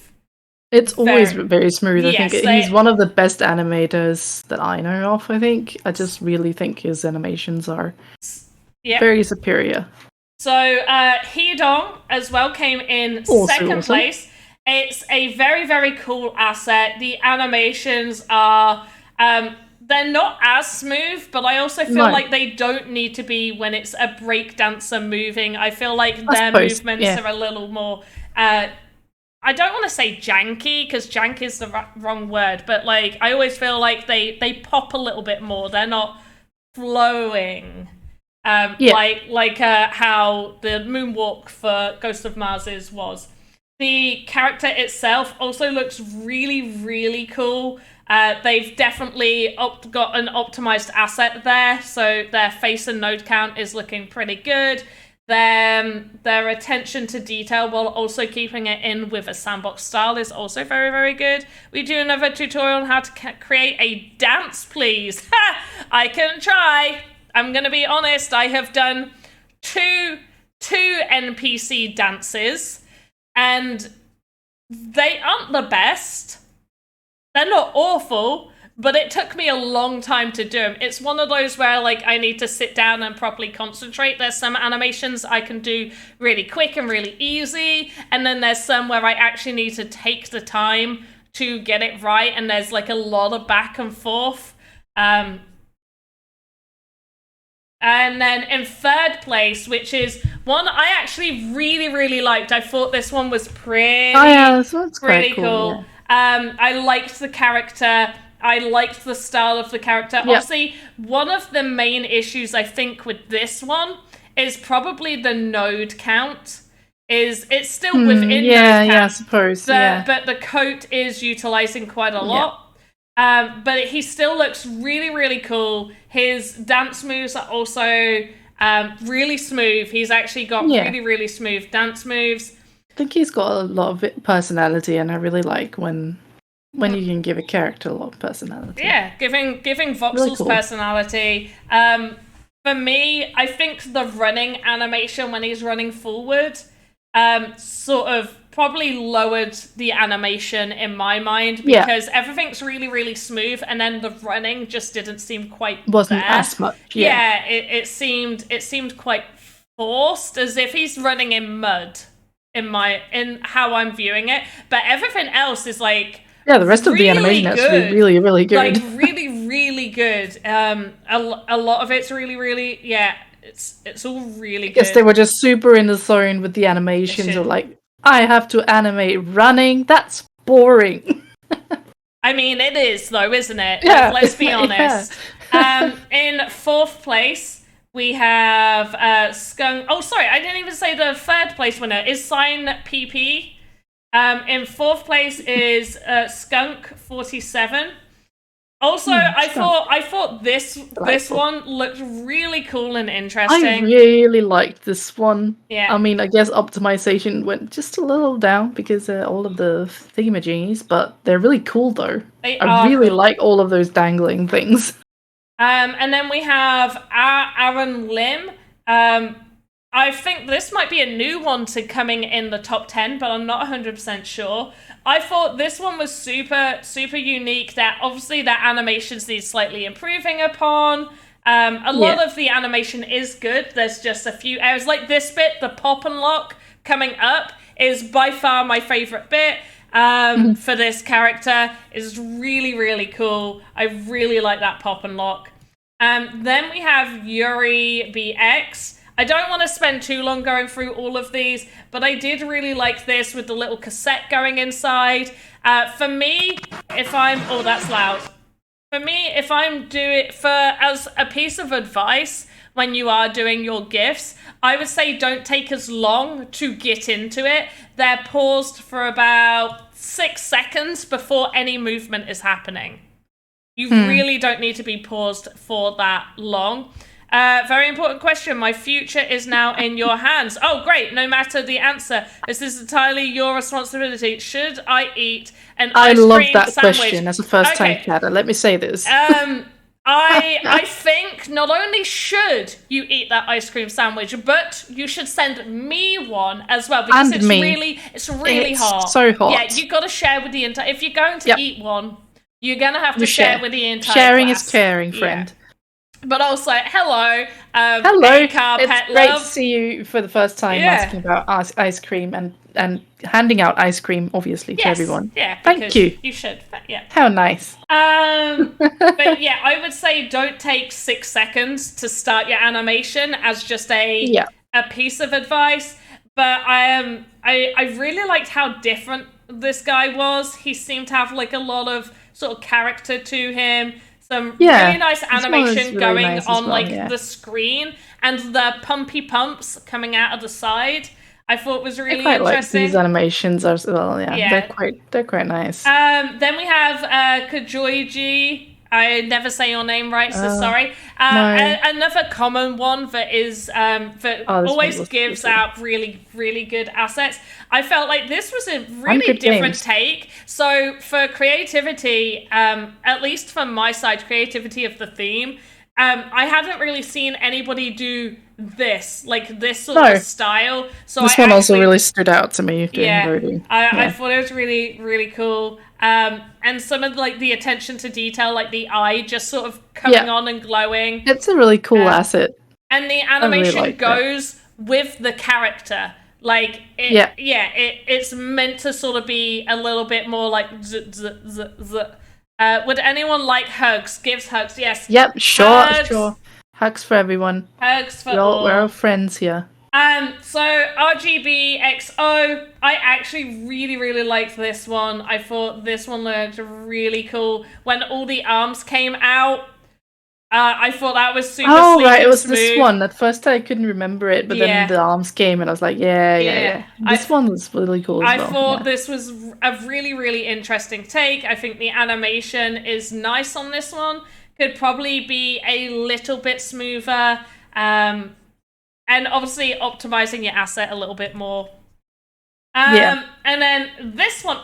It's always very smooth. Yes, I think he's one of the best animators that I know of, I think. I just really think his animations are very superior. So Hedong as well came in second place. It's a very, very cool asset. The animations are... they're not as smooth, but I also feel like they don't need to be when it's a breakdancer moving. I feel like their movements are a little more... I don't want to say janky, because jank is the wrong word, but like I always feel like they pop a little bit more. They're not flowing like how the moonwalk for Ghost of Mars was. The character itself also looks really, really cool. They've definitely got an optimized asset there, so their face and node count is looking pretty good. Their attention to detail while also keeping it in with a sandbox style is also very, very good. We do another tutorial on how to create a dance, please. I can try. I'm going to be honest. I have done two NPC dances, and they aren't the best. They're not awful, but it took me a long time to do them. It's one of those where like I need to sit down and properly concentrate. There's some animations I can do really quick and really easy, and then there's some where I actually need to take the time to get it right, and there's like a lot of back and forth. And then in third place, which is one I actually really, really liked. I thought this one was pretty cool. Yeah. I liked the character. I liked the style of the character. Yep. Obviously, one of the main issues I think with this one is probably the node count. It's still within node count. Yeah, I suppose. But the coat is utilizing quite a lot. But he still looks really, really cool. His dance moves are also really smooth. He's actually got really, really smooth dance moves. I think he's got a lot of personality, and I really like when you can give a character a lot of personality. Yeah, giving Voxel's really cool personality. For me, I think the running animation when he's running forward sort of probably lowered the animation in my mind, because everything's really, really smooth, and then the running just didn't seem wasn't there. As much. Yeah, it seemed quite forced, as if he's running in mud in how I'm viewing it. But everything else is like the rest of the animation is actually really, really good. Like really, really good. A lot of it's really, really it's all really good. I guess they were just super in the zone with the animations, or like, I have to animate running. That's boring. I mean, it is though, isn't it? Yeah. Let's be honest. In fourth place, we have Skunk. Oh, sorry, I didn't even say the third place winner is Sign PP. In fourth place is Skunk 47. Also, I thought this one looked really cool and interesting. I really liked this one. Yeah. I mean, I guess optimization went just a little down because all of the themages, but they're really cool though. I really like all of those dangling things. And then we have Aaron Lim. I think this might be a new one to coming in the top 10, but I'm not 100% sure. I thought this one was super, super unique. That obviously that animations need slightly improving upon. A lot of the animation is good. There's just a few areas like this bit, the pop and lock coming up is by far my favorite bit. For this character is really, really cool. I really like that pop and lock. Then we have Yuri BX. I don't want to spend too long going through all of these, but I did really like this with the little cassette going inside. For me, oh, that's loud. For me, if I'm doing, as a piece of advice, when you are doing your GIFs, I would say don't take as long to get into it. They're paused for about 6 seconds before any movement is happening. You really don't need to be paused for that long. Very important question. My future is now in your hands. Oh, great. No matter the answer, this is entirely your responsibility. Should I eat an ice cream sandwich? I love that question as a first-time chatter. Let me say this. I think not only should you eat that ice cream sandwich, but you should send me one as well, because it's really hot. So hot. Yeah, you got to share with the entire. If you're going to eat one, you're gonna have to share with the entire Sharing class. is caring, friend. Yeah. But also, hello. Hello. Car, it's pet great love. to see you for the first time asking about ice cream and handing out ice cream, obviously, to everyone. Yeah, thank you. You should. Yeah. How nice. But yeah, I would say don't take 6 seconds to start your animation as just a piece of advice. But I really liked how different this guy was. He seemed to have like a lot of sort of character to him. Some really nice animation going on the screen, and the pumpy pumps coming out of the side. I thought was really I quite interesting. like these animations as well. Yeah. They're quite nice. Then we have Kajoiji. I never say your name right, so sorry. Another common one that is that always gives out really, really good assets. I felt like this was a really different take. So for creativity, at least from my side, creativity of the theme, I hadn't really seen anybody do this sort of style. So this one also really stood out to me. I thought it was really, really cool. And some of like the attention to detail, like the eye just sort of coming on and glowing. It's a really cool asset. And the animation goes with the character. Like, it's meant to sort of be a little bit more like would anyone like hugs? Gives hugs, yes. Yep, sure. Hugs for everyone. Hugs for all. We're all friends here. So RGBXO, I actually really, really liked this one. I thought this one looked really cool. When all the arms came out, I thought that was super sleek right, it was smooth. this one. At first I couldn't remember it, but then the arms came and I was like, yeah. This one was really cool as well. I thought this was a really, really interesting take. I think the animation is nice on this one. Could probably be a little bit smoother. And obviously optimizing your asset a little bit more. And then this one,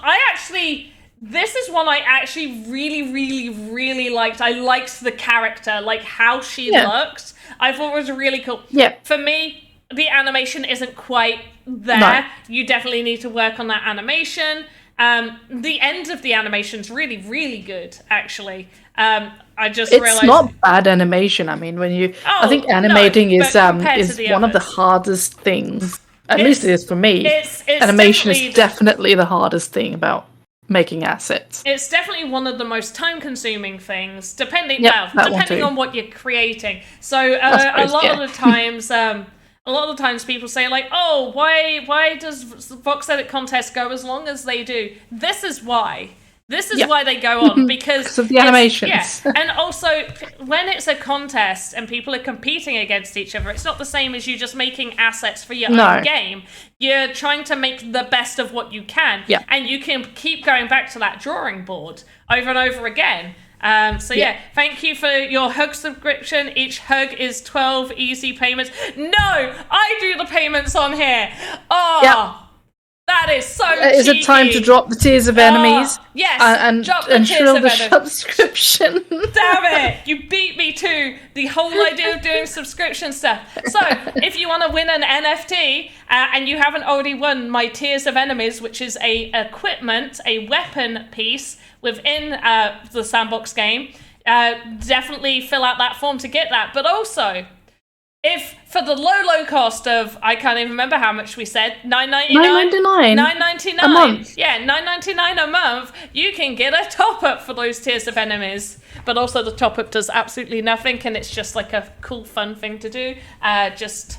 this is one I actually really, really, really liked. I liked the character, like how she looked. I thought it was really cool. Yeah. For me, the animation isn't quite there. No. You definitely need to work on that animation. The end of the animation's really, really good, actually. I just realized it's not bad animation. I mean, I think animating is one of the hardest things. At least it is for me. Animation is definitely the hardest thing about making assets. It's definitely one of the most time-consuming things, depending on what you're creating. So a lot of the times people say like, oh, why does VoxEdit contests go as long as they do? This is why. This is why they go on, because of the animations. Yeah. And also, when it's a contest and people are competing against each other, it's not the same as you just making assets for your own game. You're trying to make the best of what you can. Yeah. And you can keep going back to that drawing board over and over again. Thank you for your hug subscription. Each hug is 12 easy payments. No, I do the payments on here. That is so cheeky. Is it time to drop the tiers of enemies? Yes, and drop the tiers of enemies. Subscription. Damn it! You beat me to the whole idea of doing subscription stuff. So, if you want to win an NFT, and you haven't already won my tiers of enemies, which is a weapon piece within the Sandbox game, definitely fill out that form to get that. But also, if for the low cost of, I can't even remember how much we said, $9.99 a month. Yeah, $9.99 a month, you can get a top-up for those tiers of enemies. But also the top-up does absolutely nothing, and it's just like a cool, fun thing to do. Just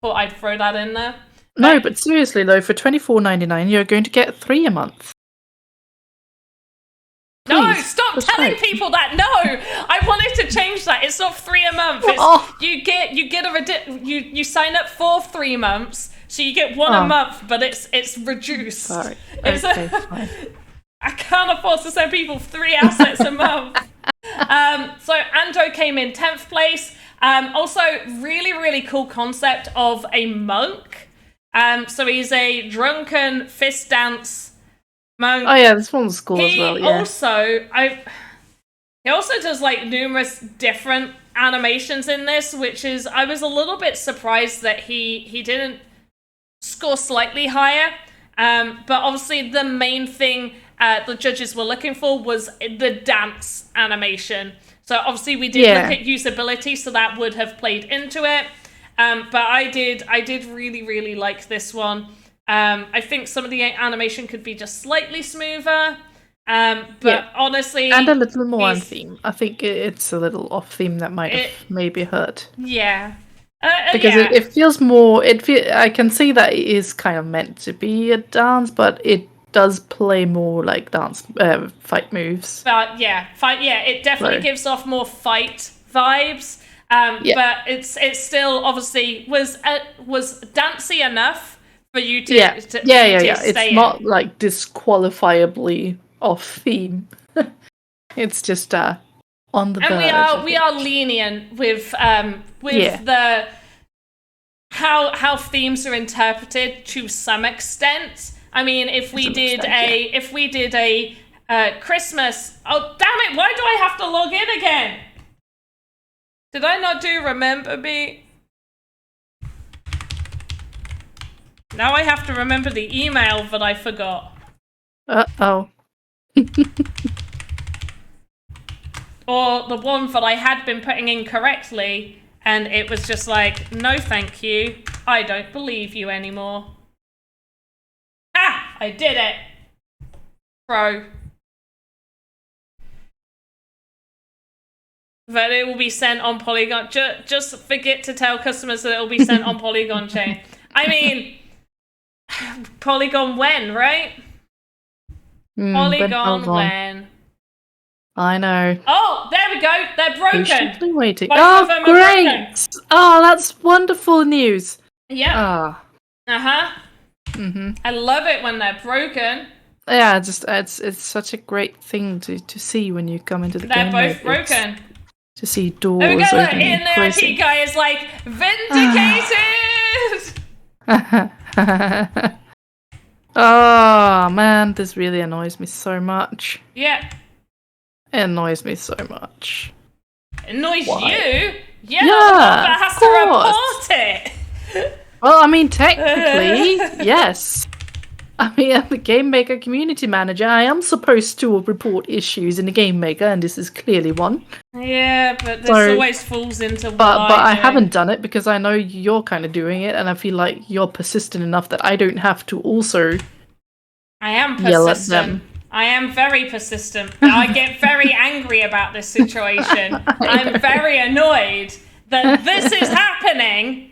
Thought I'd throw that in there. No, but seriously though, for $24.99, you're going to get 3 a month. No, Please, stop telling people that. No, I wanted to change that. It's not 3 a month. It's, you sign up for 3 months, so you get 1 a month, but it's reduced. Sorry. It's Okay, fine. I can't afford to send people 3 assets a month. So Ando came in 10th place. Also, really, really cool concept of a monk. So he's a drunken fist dance monk. Oh yeah, this one's cool as well. Yeah. He also does like numerous different animations in this, which is I was a little bit surprised that he didn't score slightly higher. But obviously the main thing the judges were looking for was the dance animation. So obviously we did look at usability, so that would have played into it. But I did really, really like this one. I think some of the animation could be just slightly smoother. But honestly... And a little more on theme. I think it's a little off theme that might have maybe hurt. Yeah. Because it feels more... I can see that it is kind of meant to be a dance, but it does play more like dance fight moves. But it definitely gives off more fight vibes. But it's still obviously was dancey enough for you to stay It's not like disqualifiably off theme. It's just on the verge. And we are lenient with the how themes are interpreted to some extent. I mean, if we did a Christmas, oh damn it! Why do I have to log in again? Did I not do Remember Me? Now I have to remember the email that I forgot. Uh-oh. Or the one that I had been putting in correctly, and it was just like, no thank you, I don't believe you anymore. Ah! I did it! Pro. That it will be sent on Polygon. Just forget to tell customers that it will be sent on Polygon chain. I mean, Polygon when, right? Polygon when. I know. Oh, there we go. They're broken. Patiently waiting. Both of them are great! broken. Oh, that's wonderful news. Yeah. Ah. I love it when they're broken. Yeah, it's such a great thing to see when you come into the game. They're both broken. To see doors There we go. opening. In there, he guy is like vindicated. Oh man, this really annoys me so much. Yeah. It annoys me so much. Annoys Why? you? Yeah, Yeah, has to report it. Well, I mean, technically, yes. I mean, I'm the Game Maker community manager. I am supposed to report issues in the Game Maker, and this is clearly one. Yeah, but this always falls into what But I do. haven't done it because I know you're kind of doing it, and I feel like you're persistent enough that I don't have to also I am yell at persistent. them. I am very persistent. I get very angry about this situation. I'm very annoyed that this is happening.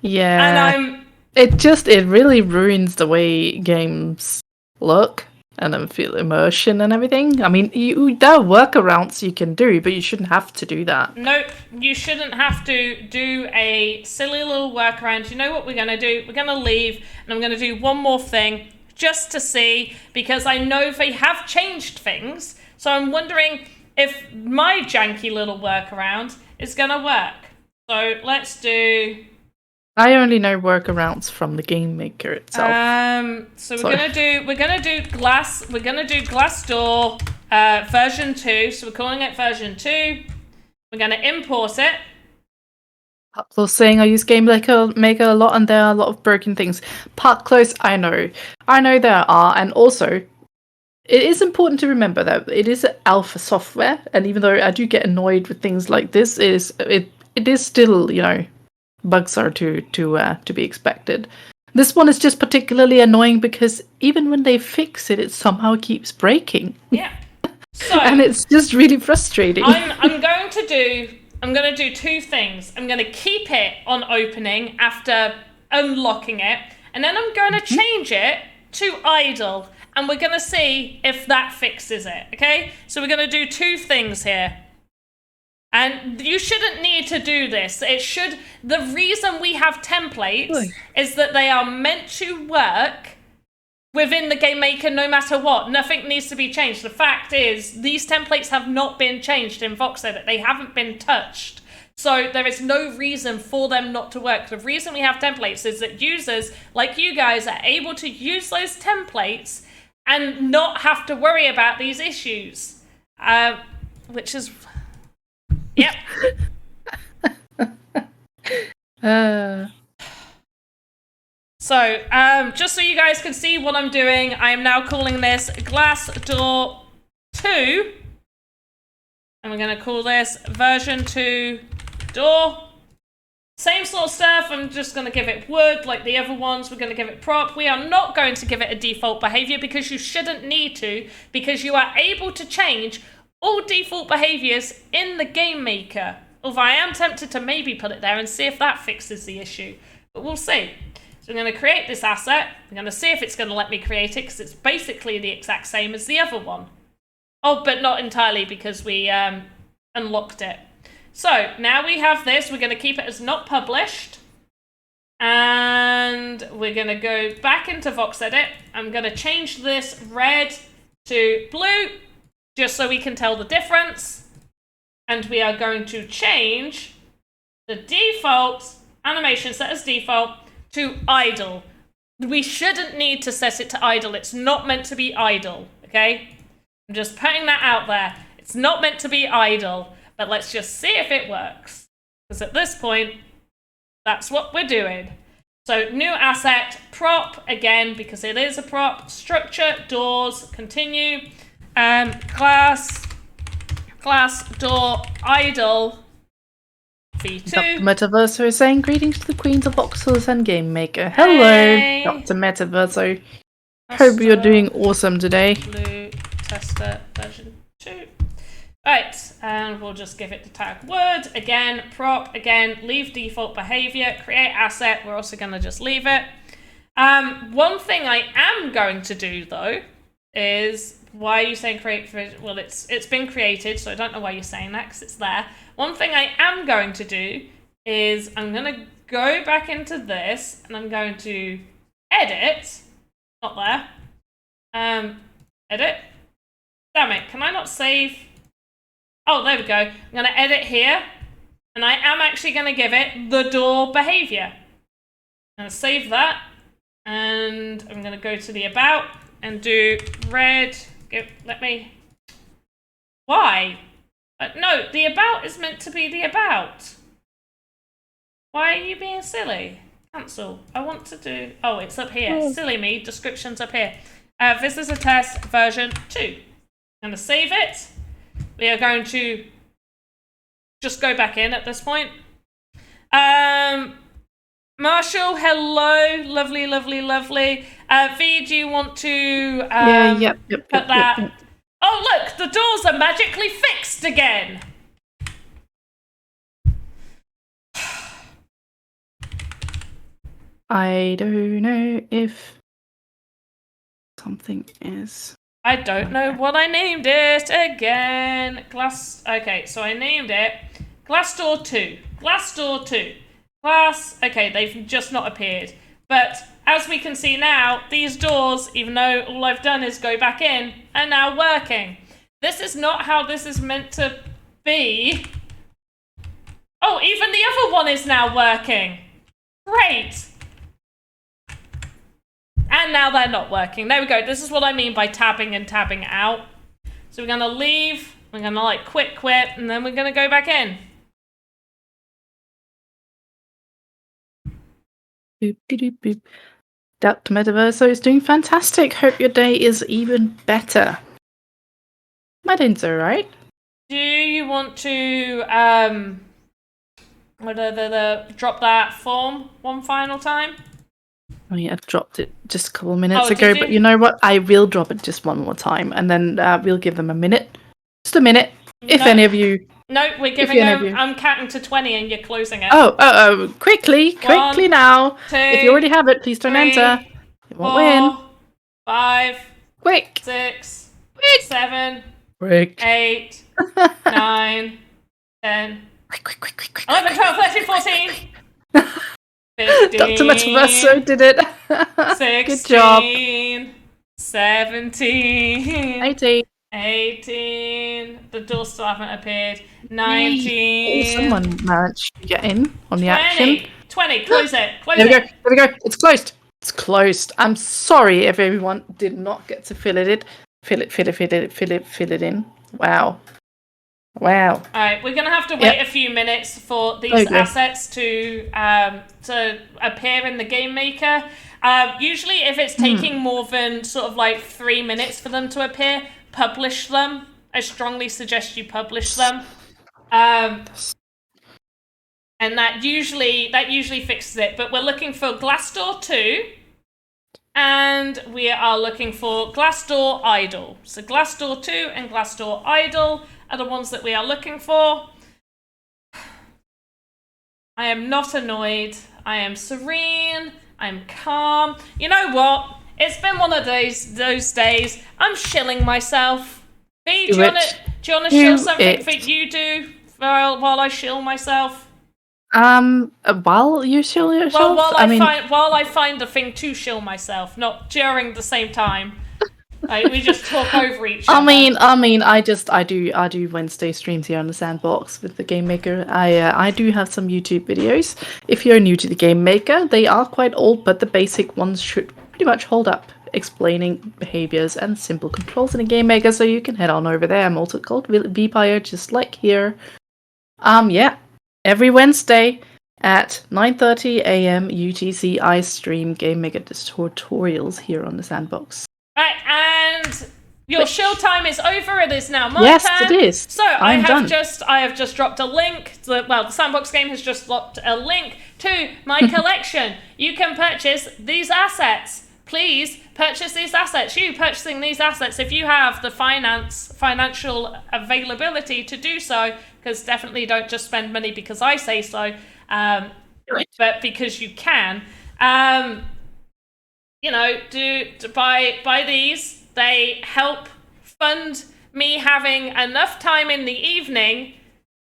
Yeah. And It really ruins the way games look and then feel immersion and everything. I mean, there are workarounds you can do, but you shouldn't have to do that. Nope, you shouldn't have to do a silly little workaround. You know what we're going to do? We're going to leave, and I'm going to do one more thing just to see, because I know they have changed things. So I'm wondering if my janky little workaround is going to work. So let's do... I only know workarounds from the Game Maker itself. So we're gonna do Glassdoor version 2. So we're calling it version 2. We're gonna import it. Upload saying I use Game Maker a lot, and there are a lot of broken things. Part close, I know there are, and also it is important to remember that it is alpha software, and even though I do get annoyed with things like this, it is still, you know, bugs are to be expected. This one is just particularly annoying because even when they fix it, it somehow keeps breaking. Yeah. So and it's just really frustrating. I'm going to do I'm going to do two things. I'm going to keep it on opening after unlocking it, and then I'm going to change it to idle, and we're going to see if that fixes it, okay? So we're going to do two things here. And you shouldn't need to do this. The reason we have templates is that they are meant to work within the game maker no matter what. Nothing needs to be changed. The fact is, these templates have not been changed in VoxEdit. They haven't been touched. So there is no reason for them not to work. The reason we have templates is that users like you guys are able to use those templates and not have to worry about these issues. Which is... Yep. So, just so you guys can see what I'm doing, I am now calling this Glass Door 2. And we're going to call this version 2 door. Same sort of stuff. I'm just going to give it wood like the other ones. We're going to give it prop. We are not going to give it a default behavior because you shouldn't need to, because you are able to change all default behaviors in the game maker. Although I am tempted to maybe put it there and see if that fixes the issue. But we'll see. So I'm going to create this asset. I'm going to see if it's going to let me create it, because it's basically the exact same as the other one. Oh, but not entirely, because we unlocked it. So now we have this. We're going to keep it as not published. And we're going to go back into VoxEdit. I'm going to change this red to blue, just so we can tell the difference. And we are going to change the default animation set as default to idle. We shouldn't need to set it to idle. It's not meant to be idle, okay? I'm just putting that out there. It's not meant to be idle, but let's just see if it works. Because at this point, that's what we're doing. So new asset, prop, again, because it is a prop. Structure, doors, continue. Glass door, idle, V2. Dr. Metaverso is saying greetings to the queens of voxels and game maker. Hello, Hey. Dr. Metaverso. Hope you're doing awesome today. Blue tester version 2. Right, and we'll just give it the tag word. Again, prop, again, leave default behavior, create asset. We're also going to just leave it. One thing I am going to do, though, is... Why are you saying create? Well, it's been created, so I don't know why you're saying that, because it's there. One thing I am going to do is I'm going to go back into this, and I'm going to edit. Not there. Edit. Damn it, can I not save? Oh, there we go. I'm going to edit here, and I am actually going to give it the door behavior. I'm going to save that, and I'm going to go to the about and do red. Let me... Why? No, the about is meant to be the about. Why are you being silly? Cancel. I want to do... Oh, it's up here. Oh. Silly me. Description's up here. This is a test version 2. I'm going to save it. We are going to just go back in at this point. Marshall, hello. Lovely, lovely, lovely. V, do you want to Yep. put that? Yep. Oh, look, the doors are magically fixed again. I don't know if something is... I don't know what I named it again. Okay, so I named it Glass Door 2. Glass Door 2. Okay, they've just not appeared. But as we can see now, these doors, even though all I've done is go back in, are now working. This is not how this is meant to be. Oh, even the other one is now working. Great. And now they're not working. There we go. This is what I mean by tabbing and tabbing out. So we're going to leave. We're going to quit, and then we're going to go back in. Boop, doop, boop. Dr. Metaverso is doing fantastic. Hope your day is even better. My day's alright. Do you want to drop that form one final time? Oh yeah, I've dropped it just a couple of minutes ago, but you know what? I will drop it just one more time, and then we'll give them a minute. Just a minute. If any of you... No, we're giving them... I'm counting to 20 and you're closing it. Quickly 1, now. 2, if you already have it, please don't 3, enter. You won't 4, win. 5, Quick. 6, Quick. 7, Quick. 8, 9, 10, Quick. 11, 12, 13, 14, 15, Dr. Metaverse did it. 16, Good job. 17, 18. The doors still haven't appeared. 19. Someone managed to get in on the 20. action. 20. Close it. Close There it. we go. It's closed. It's closed. I'm sorry if everyone did not get to fill it in. Wow. Alright, we're gonna have to wait a few minutes for these assets to appear in the game maker. Usually if it's taking more than sort of like 3 minutes for them to appear, publish them. I strongly suggest you publish them. And that usually fixes it. But we're looking for Glassdoor 2. And we are looking for Glassdoor Idol. So Glassdoor 2 and Glassdoor Idol are the ones that we are looking for. I am not annoyed. I am serene. I'm calm. You know what? It's been one of those days. I'm shilling myself. B, do you want to shill something that you do while I shill myself? While you shill yourself? Well, while I find a thing to shill myself, not during the same time. We just talk over each other. I do Wednesday streams here on the Sandbox with the Game Maker. I do have some YouTube videos. If you're new to the Game Maker, they are quite old, but the basic ones should pretty much hold up, explaining behaviors and simple controls in a Game Maker, so you can head on over there. I'm also called Vpire, just like here. Every Wednesday at 9:30 a.m. UTC, I stream Game Maker tutorials here on the Sandbox. Right, and your shill time is over. It is now my turn. Yes, it is. So I have just dropped a link. The Sandbox game has just dropped a link to my collection. You can purchase these assets. Please purchase these assets. You purchasing these assets, if you have the financial availability to do so, because definitely don't just spend money because I say so, but because you can. Buy these. They help fund me having enough time in the evening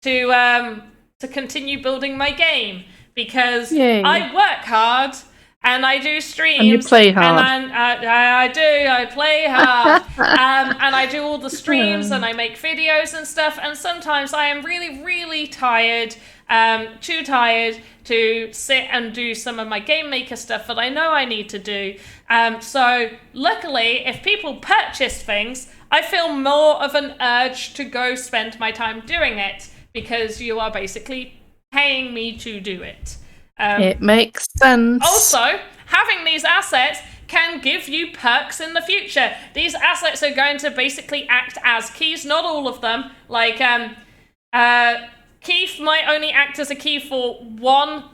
to continue building my game, because I work hard and I do streams. And you play hard. And I play hard. And I do all the streams and I make videos and stuff. And sometimes I am really, really tired, too tired to sit and do some of my Game Maker stuff that I know I need to do. So luckily, if people purchase things, I feel more of an urge to go spend my time doing it, because you are basically paying me to do it. It makes sense. Also, having these assets can give you perks in the future. These assets are going to basically act as keys, not all of them. Like, Keith might only act as a key for one,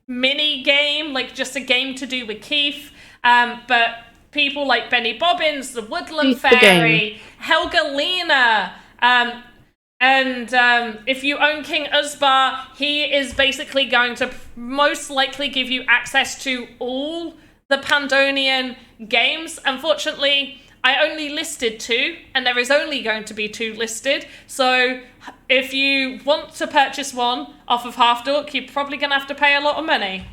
mini game, just a game to do with Keith. But people like Benny Bobbins, the Woodland Fairy, Helgalina, and if you own King Uzbar, he is basically going to most likely give you access to all the Pandonian games. Unfortunately, I only listed 2, and there is only going to be 2 listed. So if you want to purchase one off of Half Dork, you're probably going to have to pay a lot of money.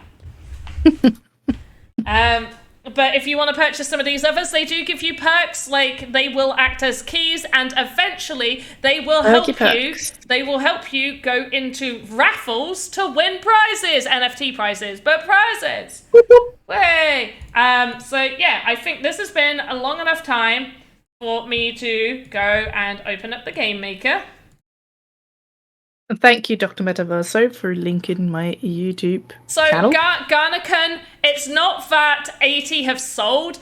But if you want to purchase some of these others, they do give you perks. They will act as keys, and eventually they will help you. They will help you go into raffles to win prizes, NFT prizes, but prizes. Way. I think this has been a long enough time for me to go and open up the Game Maker. Thank you, Dr. Metaverso, for linking my YouTube channel. So, Garnakan, it's not that 80 have sold.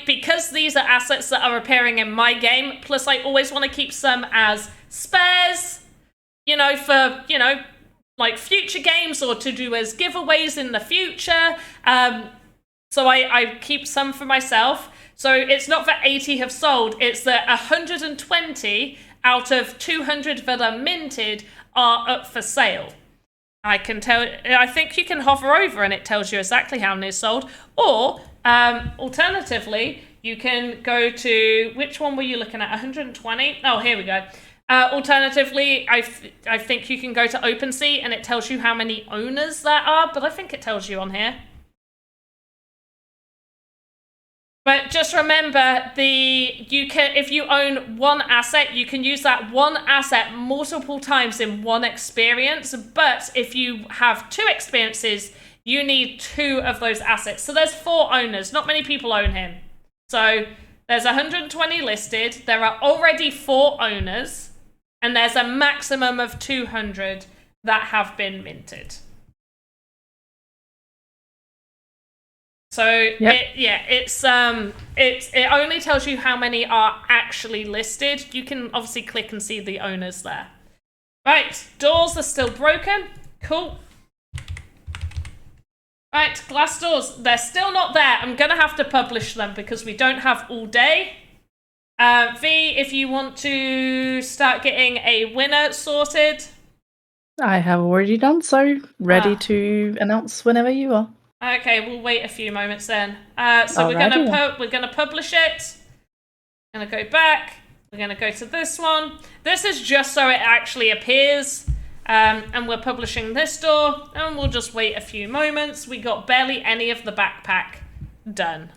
Because these are assets that are appearing in my game, plus I always want to keep some as spares, for, future games, or to do as giveaways in the future. So I keep some for myself. So it's not that 80 have sold, it's that 120 out of 200 that are minted are up for sale. I think you can hover over and it tells you exactly how many is sold. Or, alternatively, you can go to, which one were you looking at? 120? Oh, here we go. Alternatively, I think you can go to OpenSea and it tells you how many owners there are, but I think it tells you on here. But just remember, if you own one asset, you can use that one asset multiple times in one experience. But if you have 2 experiences, you need 2 of those assets. So there's 4 owners. Not many people own him. So there's 120 listed. There are already 4 owners. And there's a maximum of 200 that have been minted. So it only tells you how many are actually listed. You can obviously click and see the owners there. Right, doors are still broken. Cool. Right, glass doors. They're still not there. I'm gonna have to publish them because we don't have all day. V, if you want to start getting a winner sorted. I have already done so. Ready to announce whenever you are. Okay, we'll wait a few moments then. So we're gonna publish it. Gonna go back. We're gonna go to this one. This is just so it actually appears. And we're publishing this door, and we'll just wait a few moments. We got barely any of the backpack done.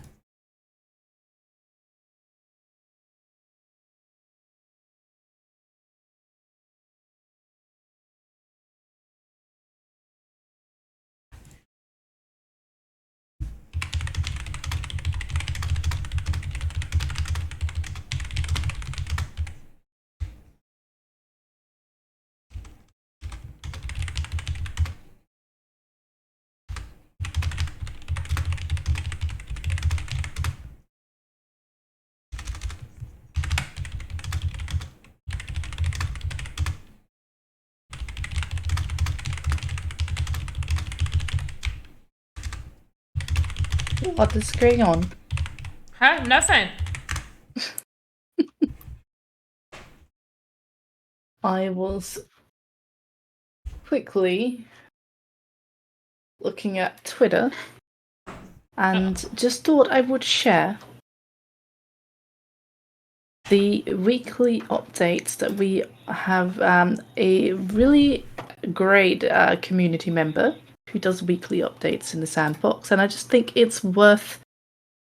What is going on? Huh? Nothing. I was quickly looking at Twitter and just thought I would share the weekly updates that we have. A really great community member who does weekly updates in the Sandbox, and I just think it's worth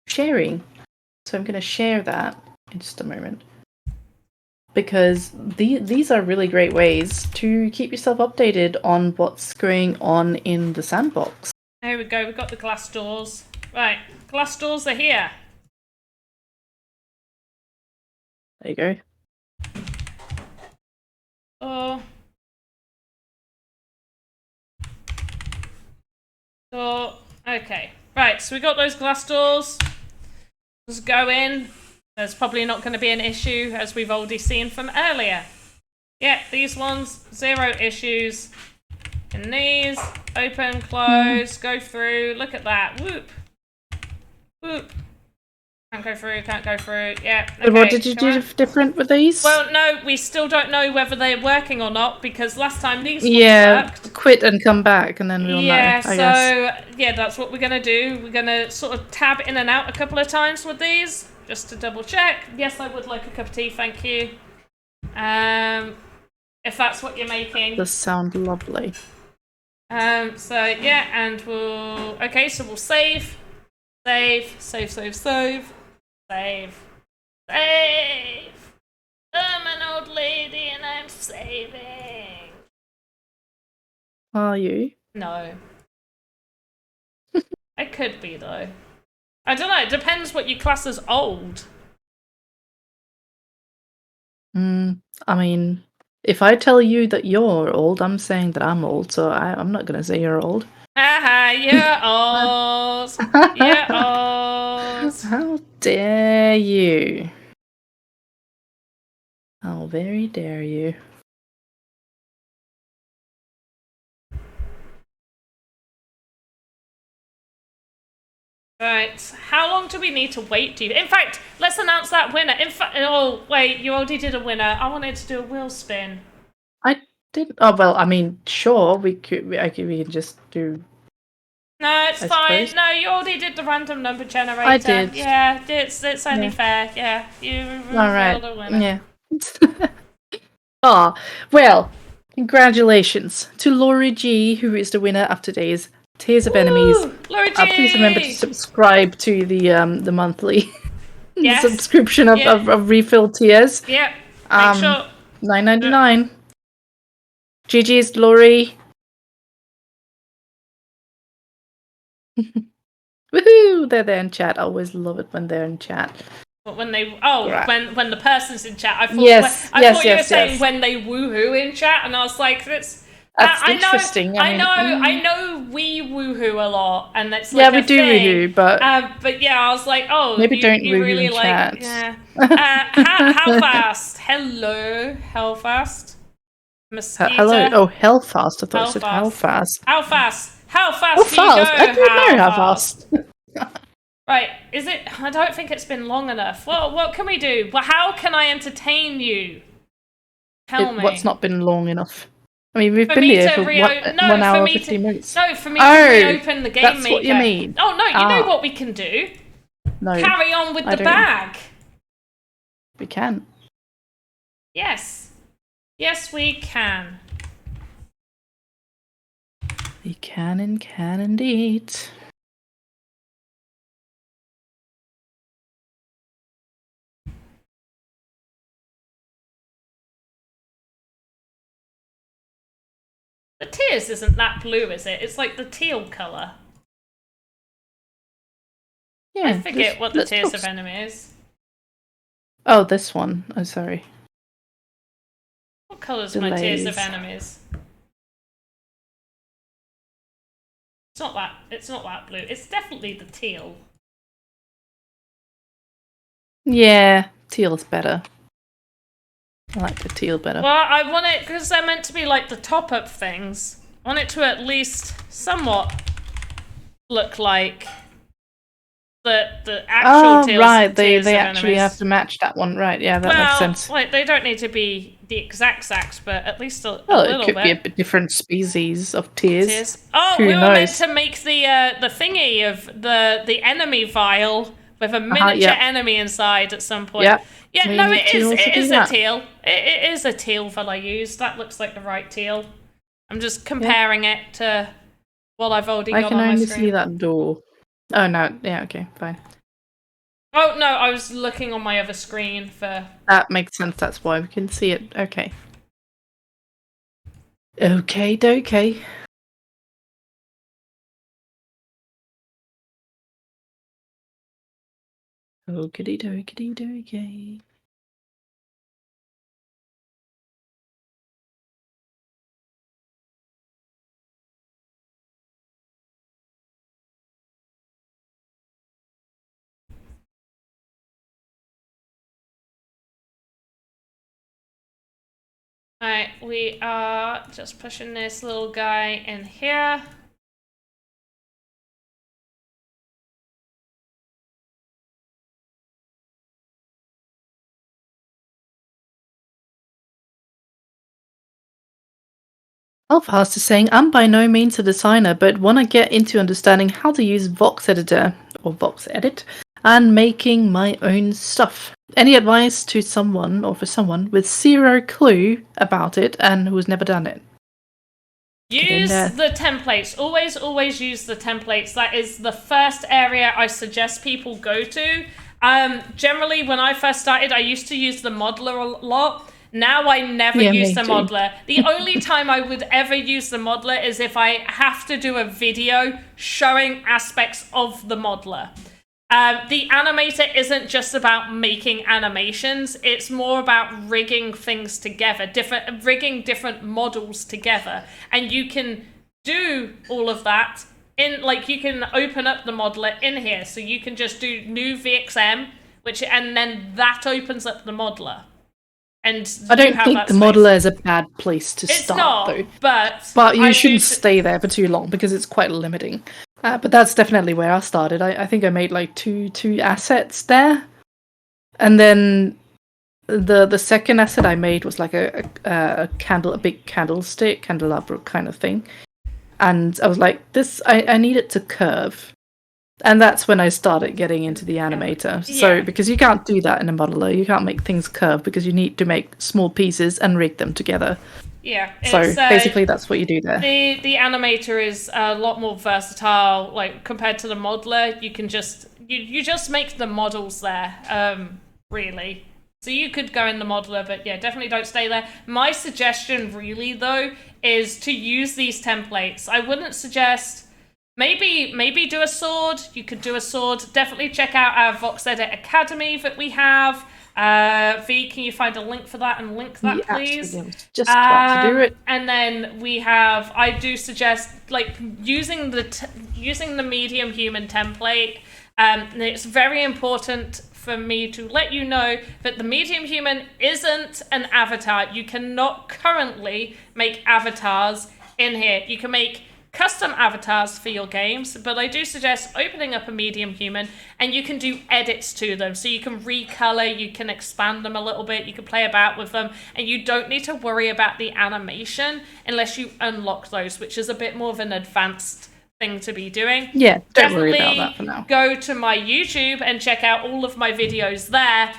sharing. So I'm going to share that in just a moment. Because these are really great ways to keep yourself updated on what's going on in the Sandbox. There we go, we've got the glass doors. Right, glass doors are here. There you go. Oh. Oh, okay. Right, so we got those glass doors. Let's go in. There's probably not going to be an issue, as we've already seen from earlier. Yeah, these ones, 0 issues. And these, open, close, go through. Look at that. Whoop. Whoop. Can't go through, can't go through. Yeah. Okay. What did you do different with these? Well, no, we still don't know whether they're working or not, because last time these ones worked. Quit and come back, and then we'll know, I guess. Yeah, that's what we're going to do. We're going to sort of tab in and out a couple of times with these, just to double check. Yes, I would like a cup of tea, thank you. If that's what you're making. Does sound lovely. So, yeah, and we'll... Okay, so we'll save. Save. I'm an old lady and I'm saving. Are you? No. I could be, though. I don't know, it depends what you class as old. I mean, if I tell you that you're old, I'm saying that I'm old, so I'm not going to say you're old. Haha, you're old. You're old. How dare you? How very dare you? Right. How long do we need to wait? In fact, let's announce that winner. Oh wait, you already did a winner. I wanted to do a wheel spin. I did. Oh well, I mean, sure, we can just do. No, it's fine. No, you already did the random number generator. I did. Yeah, it's only fair. Yeah, you Alright. the winner. Yeah. Ah, well, congratulations to Laurie G, who is the winner of today's Tears of Enemies. Laurie G! Please remember to subscribe to the monthly subscription of refill tiers. Yep. Make sure. $9.99. GG's, Laurie. Woohoo! They're there in chat. I always love it when they're in chat. But when they when the person's in chat, I thought you were saying when they woohoo in chat, and I was like, that's interesting. I know we woohoo a lot, and that's like we do woohoo, but yeah, I was like, oh, maybe don't you woohoo really in like, chat. Yeah. How fast? Hello, how fast? Mosquito. Hello. Oh, hell fast. I thought you said how fast. How fast? How fast do you go? I don't know how fast. Right, is it? I don't think it's been long enough. Well, what can we do? Well, how can I entertain you? Tell me. What's not been long enough? I mean, we've been here for 1 hour, 15 minutes. No, for me to reopen the game maker. That's what you mean. Oh, no, you know what we can do? No. Carry on with the bag. We can. Yes. Yes, we can. We can and can indeed. The tears isn't that blue, is it? It's like the teal colour. Yeah. I forget what the Tears of Enemy is. Oh, this one. I'm sorry. What colour's my Tears of Enemies? It's not that blue. It's definitely the teal. Yeah, teal's better. I like the teal better. Well, I want it, because they're meant to be like the top-up things, I want it to at least somewhat look like the actual teals. Right, they actually have to match that one, right? Yeah, that makes sense. Like, they don't need to be the exact sacks, but at least a little bit. It could be a bit different species of tears. Oh, we were meant to make the thingy of the enemy vial with a miniature enemy inside at some point. Yeah. Yeah, no, it is a teal. It is a teal that I used. That looks like the right teal. I'm just comparing it to what I've already got on my screen. I can only see that door. Oh, no. Yeah, okay, fine. Oh, no, I was looking on my other screen for... That makes sense. That's why we can see it. Okay. Okay, dokey. Okey dokey dokey. Alright, we are just pushing this little guy in here. Alfast is saying, I'm by no means a designer, but want to get into understanding how to use VoxEditor, or VoxEdit, and making my own stuff. Any advice to someone, or for someone, with zero clue about it and who's never done it? Use the templates. Always use the templates. That is the first area I suggest people go to. Generally, when I first started, I used to use the modeler a lot. Now I never use the modeler. The only time I would ever use the modeler is if I have to do a video showing aspects of the modeler. The animator isn't just about making animations, it's more about rigging things together, rigging different models together. And you can do all of that in, like, you can open up the modeler in here, so you can just do new VXM, and then that opens up the modeler. And I don't think the modeler is a bad place to start, though. But you shouldn't stay there for too long because it's quite limiting. But that's definitely where I started. I think I made like two assets there, and then the second asset I made was like a candle, a big candlestick, candelabra kind of thing, and I was like, this I need it to curve, and that's when I started getting into the animator. So because you can't do that in a modeler, you can't make things curve because you need to make small pieces and rig them together. Yeah. So basically, that's what you do there. The animator is a lot more versatile, like compared to the modeler. You can just you just make the models there, really. So you could go in the modeler, but yeah, definitely don't stay there. My suggestion, really though, is to use these templates. I wouldn't suggest maybe do a sword. You could do a sword. Definitely check out our VoxEdit Academy that we have. V, can you find a link for that and link that, please? Just about to do it. And then we have. I do suggest like using the medium human template. And it's very important for me to let you know that the medium human isn't an avatar. You cannot currently make avatars in here. You can make custom avatars for your games, but I do suggest opening up a medium human and you can do edits to them. So you can recolor, you can expand them a little bit, you can play about with them, and you don't need to worry about the animation unless you unlock those, which is a bit more of an advanced thing to be doing. Yeah, don't Definitely worry about that for now. Go to my YouTube and check out all of my videos there,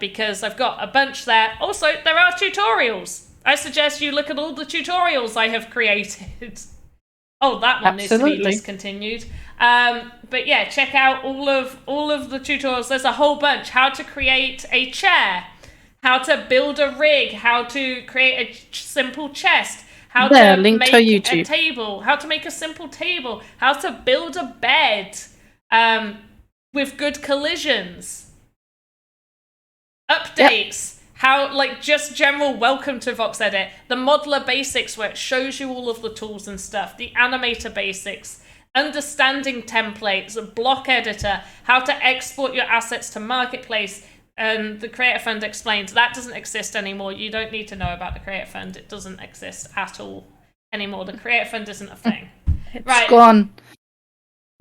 because I've got a bunch there. Also, there are tutorials. I suggest you look at all the tutorials I have created. Oh, that one needs to be discontinued. But yeah, check out all of the tutorials. There's a whole bunch. How to create a chair, how to build a rig, how to create a simple chest, how to make a table, how to make a simple table, how to build a bed with good collisions, updates. How, like, just general welcome to VoxEdit. The modeler basics where it shows you all of the tools and stuff. The animator basics. Understanding templates. A block editor. How to export your assets to Marketplace. And the Creator Fund explains that doesn't exist anymore. You don't need to know about the Creator Fund. It doesn't exist at all anymore. The Creator Fund isn't a thing. It's gone.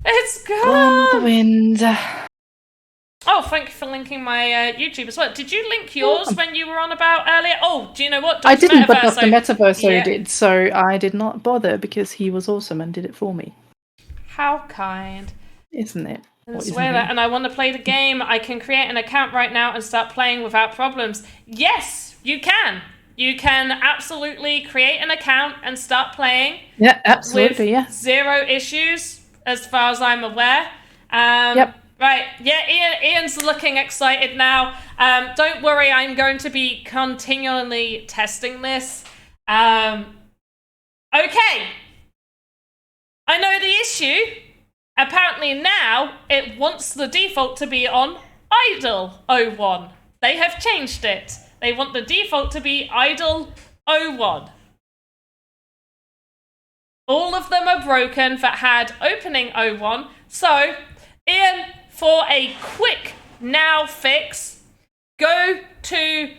It's gone. Gone with the wind. Oh, thank you for linking my YouTube as well. Did you link yours when you were on about earlier? Oh, do you know what? I didn't, but Dr. Metaverse did, so I did not bother because he was awesome and did it for me. How kind. Isn't it? And I want to play the game. I can create an account right now and start playing without problems. Yes, you can. You can absolutely create an account and start playing. Yeah, absolutely, with zero issues, as far as I'm aware. Yep. Right, yeah, Ian's looking excited now. Don't worry, I'm going to be continually testing this. Okay. I know the issue. Apparently now, it wants the default to be on idle 01. They have changed it. They want the default to be idle 01. All of them are broken that had opening 01. So, Ian, for a quick now fix, go to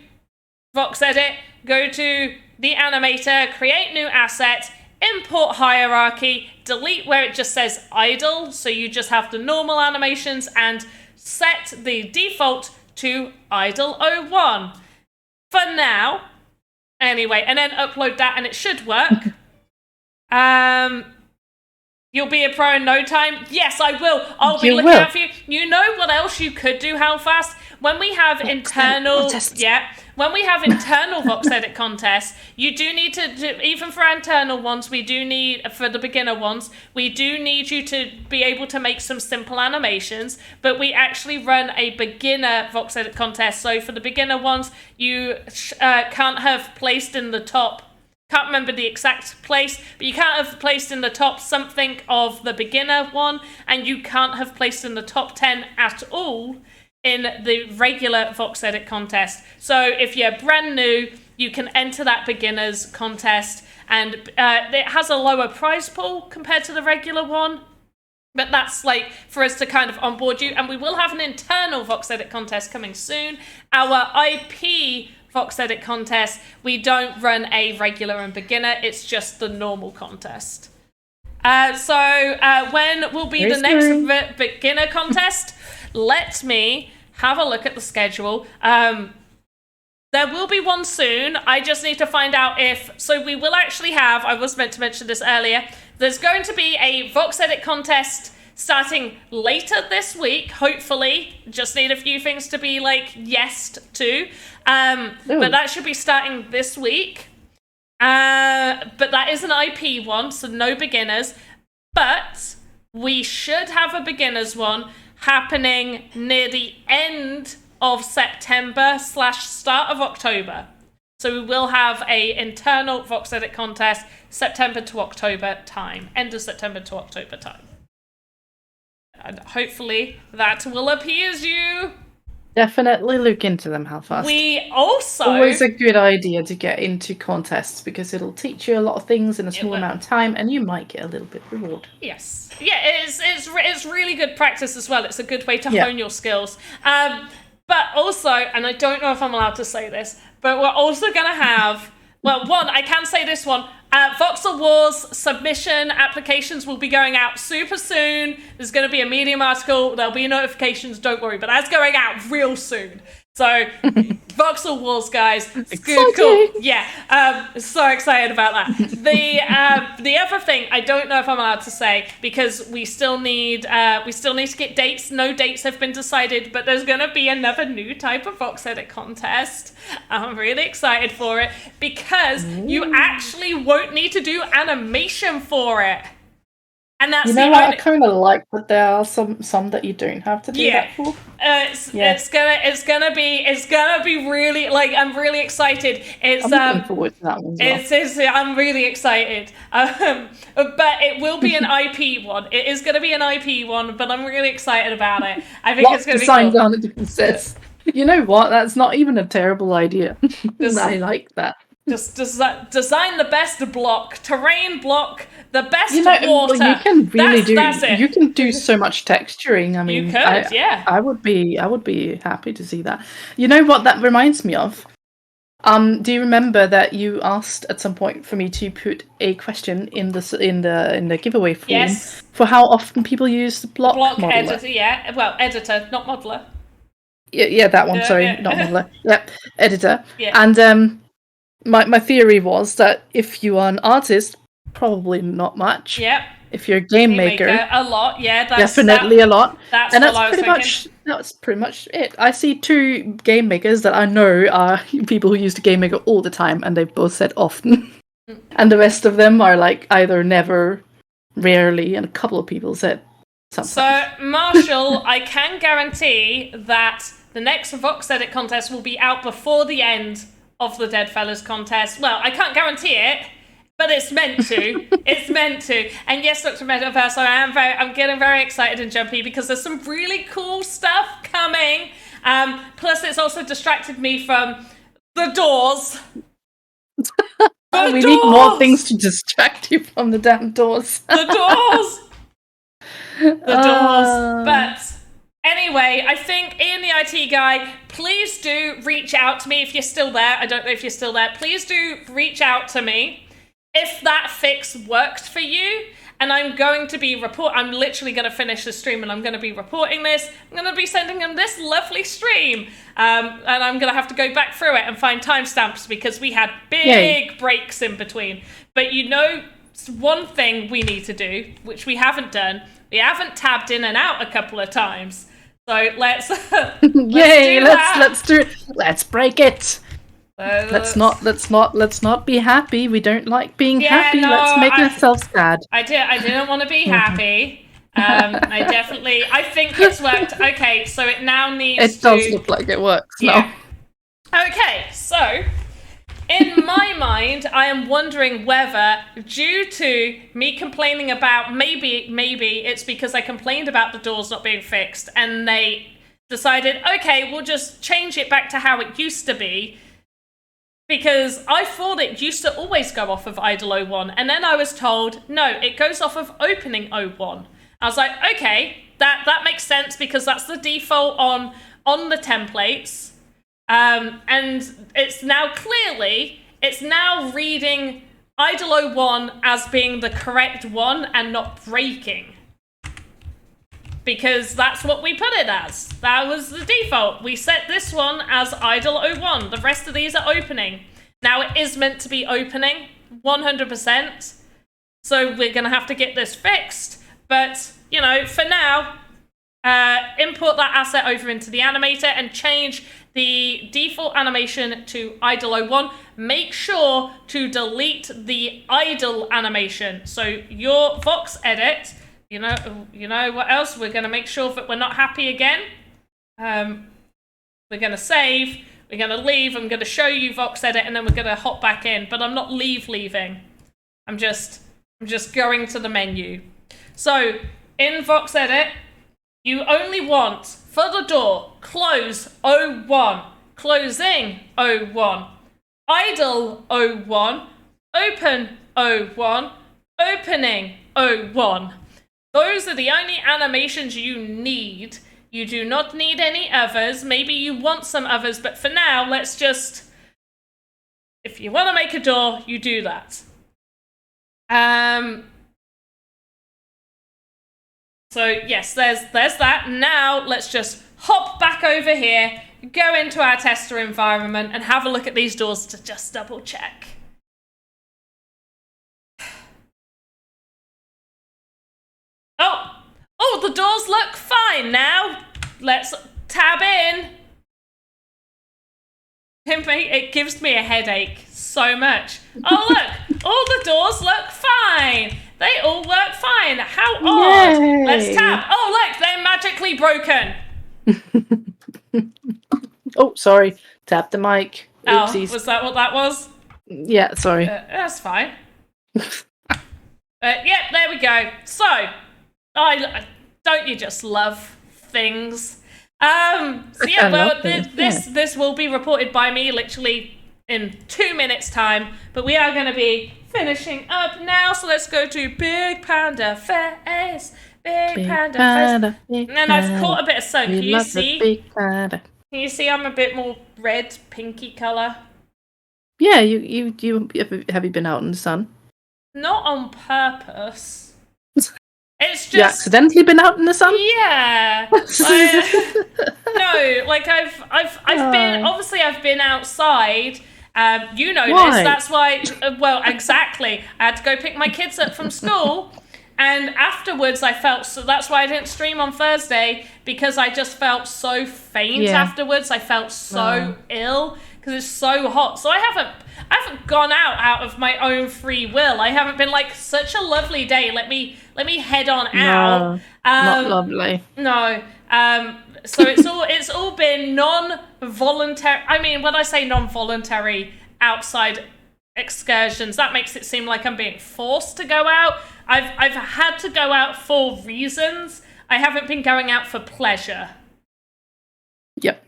VoxEdit, go to the animator, create new asset, import hierarchy, delete where it just says idle, so you just have the normal animations, and set the default to idle 01. For now. Anyway, and then upload that and it should work. You'll be a pro in no time? Yes, I will. I'll be looking out for you. You know what else you could do, how fast? When we have internal VoxEdit contests, you do need to, even for internal ones, for the beginner ones, we do need you to be able to make some simple animations, but we actually run a beginner VoxEdit contest. So for the beginner ones, you can't have placed in the top, can't remember the exact place, but you can't have placed in the top something of the beginner one, and you can't have placed in the top 10 at all in the regular VoxEdit contest. So if you're brand new, you can enter that beginners contest, and it has a lower prize pool compared to the regular one. But that's like for us to kind of onboard you, and we will have an internal VoxEdit contest coming soon. Our IP VoxEdit contest, we don't run a regular and beginner, it's just the normal contest. So when will be Very the next soon. beginner contest? Let me have a look at the schedule. There will be one soon. I just need to find out if... So we will actually have... I was meant to mention this earlier. There's going to be a VoxEdit contest starting later this week, hopefully. Just need a few things to be, like, yesed to. But that should be starting this week. But that is an IP one, so no beginners. But we should have a beginners one happening near the end of September / start of October. So we will have a internal VoxEdit contest September to October time. End of September to October time. And hopefully that will appease you. Definitely look into them, Halfast. We also... Always a good idea to get into contests because it'll teach you a lot of things in a small amount of time and you might get a little bit reward. Yes. Yeah, it's really good practice as well. It's a good way to hone your skills. But also, and I don't know if I'm allowed to say this, but we're also going to have... Well, one, I can say this one. Voxel Wars submission applications will be going out super soon. There's going to be a Medium article. There'll be notifications, don't worry. But that's going out real soon. So, Voxel Wars, guys. It's good, cool. Yeah, so excited about that. The other thing, I don't know if I'm allowed to say, because we still need to get dates. No dates have been decided, but there's going to be another new type of VoxEdit contest. I'm really excited for it, because you actually won't need to do animation for it. And that's I kind of like that there are some that you don't have to do that for. It's gonna be really, like, I'm really excited. I'm looking forward to that one as well. I'm really excited. But it will be an IP one. It is gonna be an IP one, but I'm really excited about it. I think it's gonna be cool. Down at different sets. You know what? That's not even a terrible idea. I like that. Just design the best block, terrain block, the best water. Well, you can really that's it. You can do so much texturing. I mean, you could, yeah. I would be happy to see that. You know what that reminds me of? Do you remember that you asked at some point for me to put a question in the giveaway form for how often people use the block modeler? Editor, yeah. Well, editor, not modeler. Yeah, that one. Sorry, not modeler. Yep, editor. Yeah. And my theory was that if you are an artist, probably not much. Yep. If you're a game maker, a lot. Yeah, definitely a lot. That's pretty much it. I see 2 game makers that I know are people who use the game maker all the time, and they've both said often. And the rest of them are like either never, rarely, and a couple of people said sometimes. So, Marshall, I can guarantee that the next VoxEdit contest will be out before the end of the Dead Fellas contest. Well, I can't guarantee it, but it's meant to. It's meant to. And yes, Dr. Metaverse, I'm getting very excited and jumpy because there's some really cool stuff coming. Plus, it's also distracted me from the doors. We need more things to distract you from the damn doors. The doors. The doors. But anyway, I think Ian the IT guy, please do reach out to me if you're still there. I don't know if you're still there. Please do reach out to me if that fix worked for you. And I'm going to be I'm literally going to finish the stream and I'm going to be reporting this. I'm going to be sending him this lovely stream. And I'm going to have to go back through it and find timestamps because we had big breaks in between. But one thing we need to do, which we haven't done, we haven't tabbed in and out a couple of times. So let's do it. Let's break it. Let's not be happy. We don't like being happy. No, let's make ourselves sad. I didn't want to be happy. I think it's worked. Okay, so it now needs It does look like it works now. Okay, so in my mind, I am wondering whether, due to me complaining about, maybe it's because I complained about the doors not being fixed, and they decided, okay, we'll just change it back to how it used to be, because I thought it used to always go off of idle 01, and then I was told, no, it goes off of opening 01. I was like, okay, that makes sense, because that's the default on the templates. And it's now reading idle 01 as being the correct one and not breaking. because that's what we put it as. That was the default. We set this one as idle 01. The rest of these are opening. Now it is meant to be opening 100%. So we're going to have to get this fixed. But, you know, for now, import that asset over into the animator and change the default animation to idle 01. Make sure to delete the idle animation. So your VoxEdit, you know what else? We're going to make sure that we're not happy again. We're going to save. We're going to leave. I'm going to show you VoxEdit, and then we're going to hop back in. But I'm not leaving. I'm just going to the menu. So in VoxEdit, you only want, for the door, close 01, closing 01, idle 01, open 01, opening 01. Those are the only animations you need. You do not need any others. Maybe you want some others, but for now, let's just... If you want to make a door, you do that. So yes, there's that. Now let's just hop back over here, go into our tester environment, and have a look at these doors to just double check. Oh, the doors look fine now. Let's tab in. It gives me a headache so much. Oh look, all the doors look fine. They all work fine. How odd. Yay. Let's tab. Oh look, they're magically broken. Oh, sorry. Tap the mic. Oopsies. Oh, was that what that was? Yeah, sorry. That's fine. Yeah, there we go. So, don't you just love things? So yeah, well, this will be reported by me literally in 2 minutes time, but we are going to be finishing up now. So let's go to Big Panda Face, Big Panda Face, and then I've caught a bit of sun. Can you see? Big Panda. Can you see I'm a bit more red, pinky color? Yeah, you have you been out in the sun? Not on purpose. It's just... You accidentally been out in the sun? Yeah. No, like I've been, obviously I've been outside. You know Why? this. That's why. Well, exactly. I had to go pick my kids up from school, and afterwards I felt so. That's why I didn't stream on Thursday, because I just felt so faint afterwards. I felt so ill because it's so hot. So I haven't gone out of my own free will. I haven't been like, such a lovely day. Let me head on out. Not lovely. No. So it's all been non-voluntary. I mean, when I say non-voluntary outside excursions, that makes it seem like I'm being forced to go out. I've had to go out for reasons. I haven't been going out for pleasure. Yep.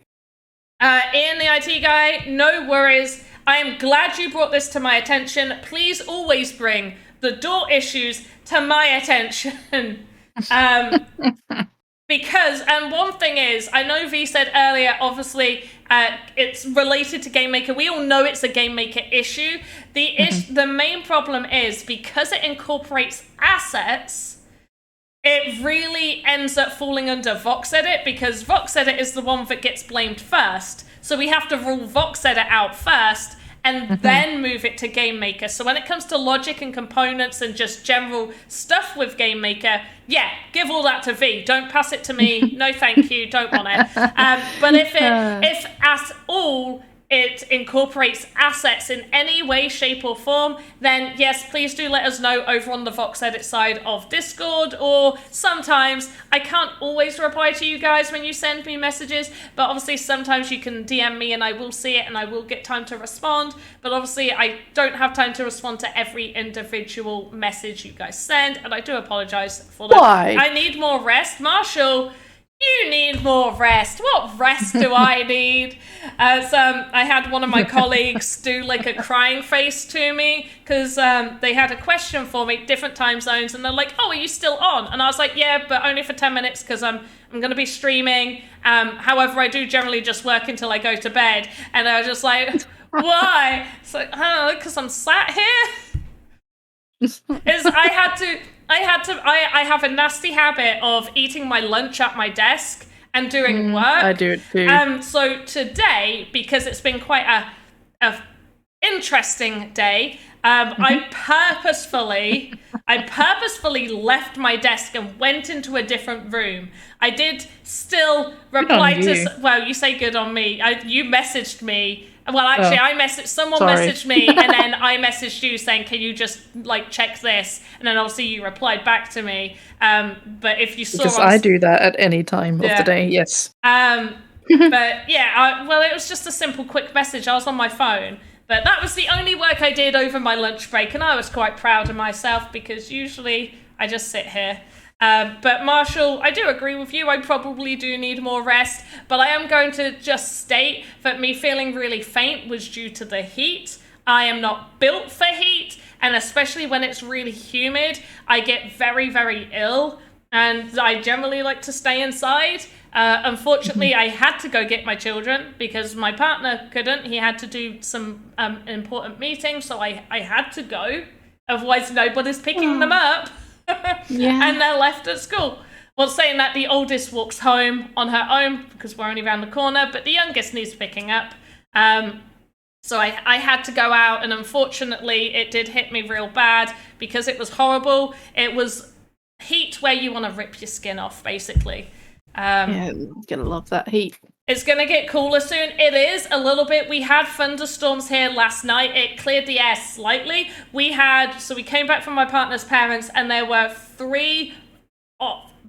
Ian, the IT guy, no worries. I am glad you brought this to my attention. Please always bring the door issues to my attention. Because, and one thing is, I know V said earlier, obviously, it's related to Game Maker. We all know it's a Game Maker issue. The main problem is, because it incorporates assets, it really ends up falling under VoxEdit, because VoxEdit is the one that gets blamed first. So we have to rule VoxEdit out first, and then move it to Game Maker. So when it comes to logic and components and just general stuff with Game Maker, yeah, give all that to V. Don't pass it to me. No, thank you. Don't want it. But if at all it incorporates assets in any way, shape, or form, then yes, please do let us know over on the VoxEdit side of Discord, or sometimes, I can't always reply to you guys when you send me messages, but obviously sometimes you can DM me and I will see it and I will get time to respond, but obviously I don't have time to respond to every individual message you guys send, and I do apologise for that. Why? I need more rest. Marshall, you need more rest. What rest do I need? I had one of my colleagues do like a crying face to me because they had a question for me, different time zones, and they're like, "Oh, are you still on?" And I was like, "Yeah, but only for 10 minutes because I'm going to be streaming. However, I do generally just work until I go to bed." And I was just like, "Why?" It's like, "Oh, because I'm sat here." I had to. I have a nasty habit of eating my lunch at my desk and doing work. I do it too. So today, because it's been quite a interesting day, I purposefully left my desk and went into a different room. I did still reply to. Well, you say good on me. You messaged me. Well, actually, someone messaged me, and then I messaged you saying, "Can you just like check this?" And then obviously you replied back to me. But if you saw, because I do that at any time of the day. Yes. But yeah, well, it was just a simple, quick message. I was on my phone. But that was the only work I did over my lunch break, and I was quite proud of myself because usually I just sit here. But Marshall, I do agree with you. I probably do need more rest, but I am going to just state that me feeling really faint was due to the heat. I am not built for heat, and especially when it's really humid, I get very, very ill, and I generally like to stay inside. Unfortunately, I had to go get my children because my partner couldn't. He had to do some important meetings, so I had to go. Otherwise, nobody's picking them up. And they're left at school. Well, saying that, the oldest walks home on her own because we're only around the corner, but the youngest needs picking up. So I had to go out, and unfortunately, it did hit me real bad because it was horrible. It was heat where you want to rip your skin off, basically. Gonna love that heat. It's gonna get cooler soon. It is a little bit. We had thunderstorms here last night. It cleared the air slightly. We came back from my partner's parents, and there were 3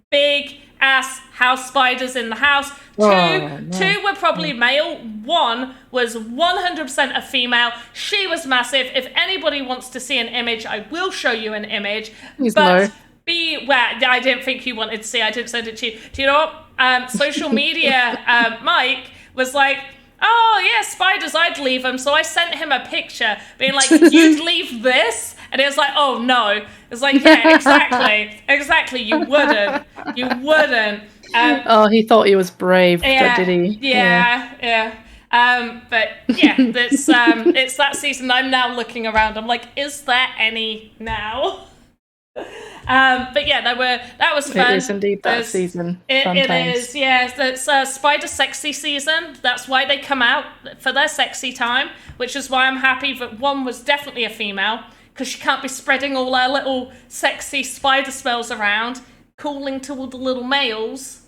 big ass house spiders in the house. Two were probably male. One was 100% a female. She was massive. If anybody wants to see an image, I will show you an image. Beware. I didn't think you wanted to see. I didn't send it to you. Do you know what? Social media, Mike was like, "Oh yeah, spiders. I'd leave them." So I sent him a picture, being like, "You'd leave this?" And it was like, "Oh no." It's like, "Yeah, exactly. You wouldn't. He thought he was brave, did he? Yeah. But yeah, it's that season. I'm now looking around. I'm like, is there any now? But yeah, that was fun. It is indeed that season. It is, yeah. It's Spider Sexy season. That's why they come out for their sexy time, which is why I'm happy that one was definitely a female, because she can't be spreading all her little sexy spider smells around, calling to all the little males.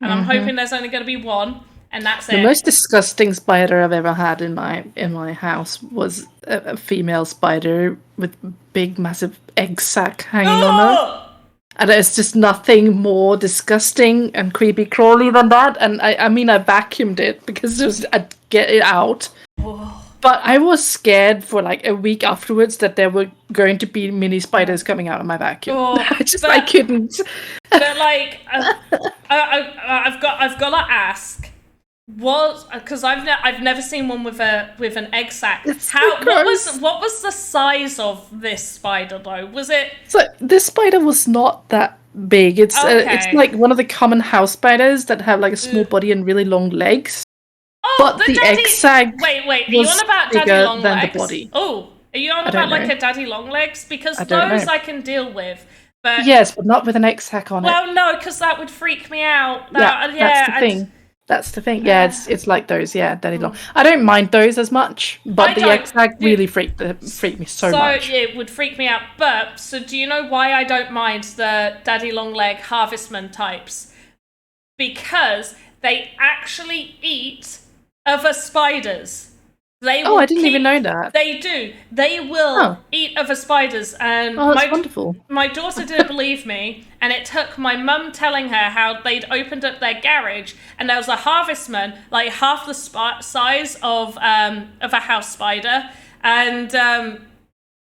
And I'm hoping there's only going to be one. And that's the most disgusting spider I've ever had in my house was a female spider with big, massive egg sac hanging on her. And it's just nothing more disgusting and creepy crawly than that. And I mean, I vacuumed it because I'd get it out. But I was scared for like a week afterwards that there were going to be mini spiders coming out of my vacuum. I couldn't. But like, I've got to ask. Because I've never seen one with an egg sac. What was the size of this spider though? Was it? So this spider was not that big. It's like one of the common house spiders that have like a small body and really long legs. But the egg sac. Wait. Are you on about daddy long legs? The body. Oh, are you on about like a daddy long legs? Because those I can deal with. But yes, but not with an egg sac on it. Well, no, because that would freak me out. That's the thing. That's the thing. Yeah, it's like those. Yeah, daddy long. I don't mind those as much, but the egg sac really freaked me so much. So it would freak me out. But so do you know why I don't mind the daddy long leg harvestman types? Because they actually eat other spiders. I didn't even know that. They do. They will eat other spiders. And that's wonderful. My daughter didn't believe me, and it took my mum telling her how they'd opened up their garage, and there was a harvestman, like half the size of a house spider, and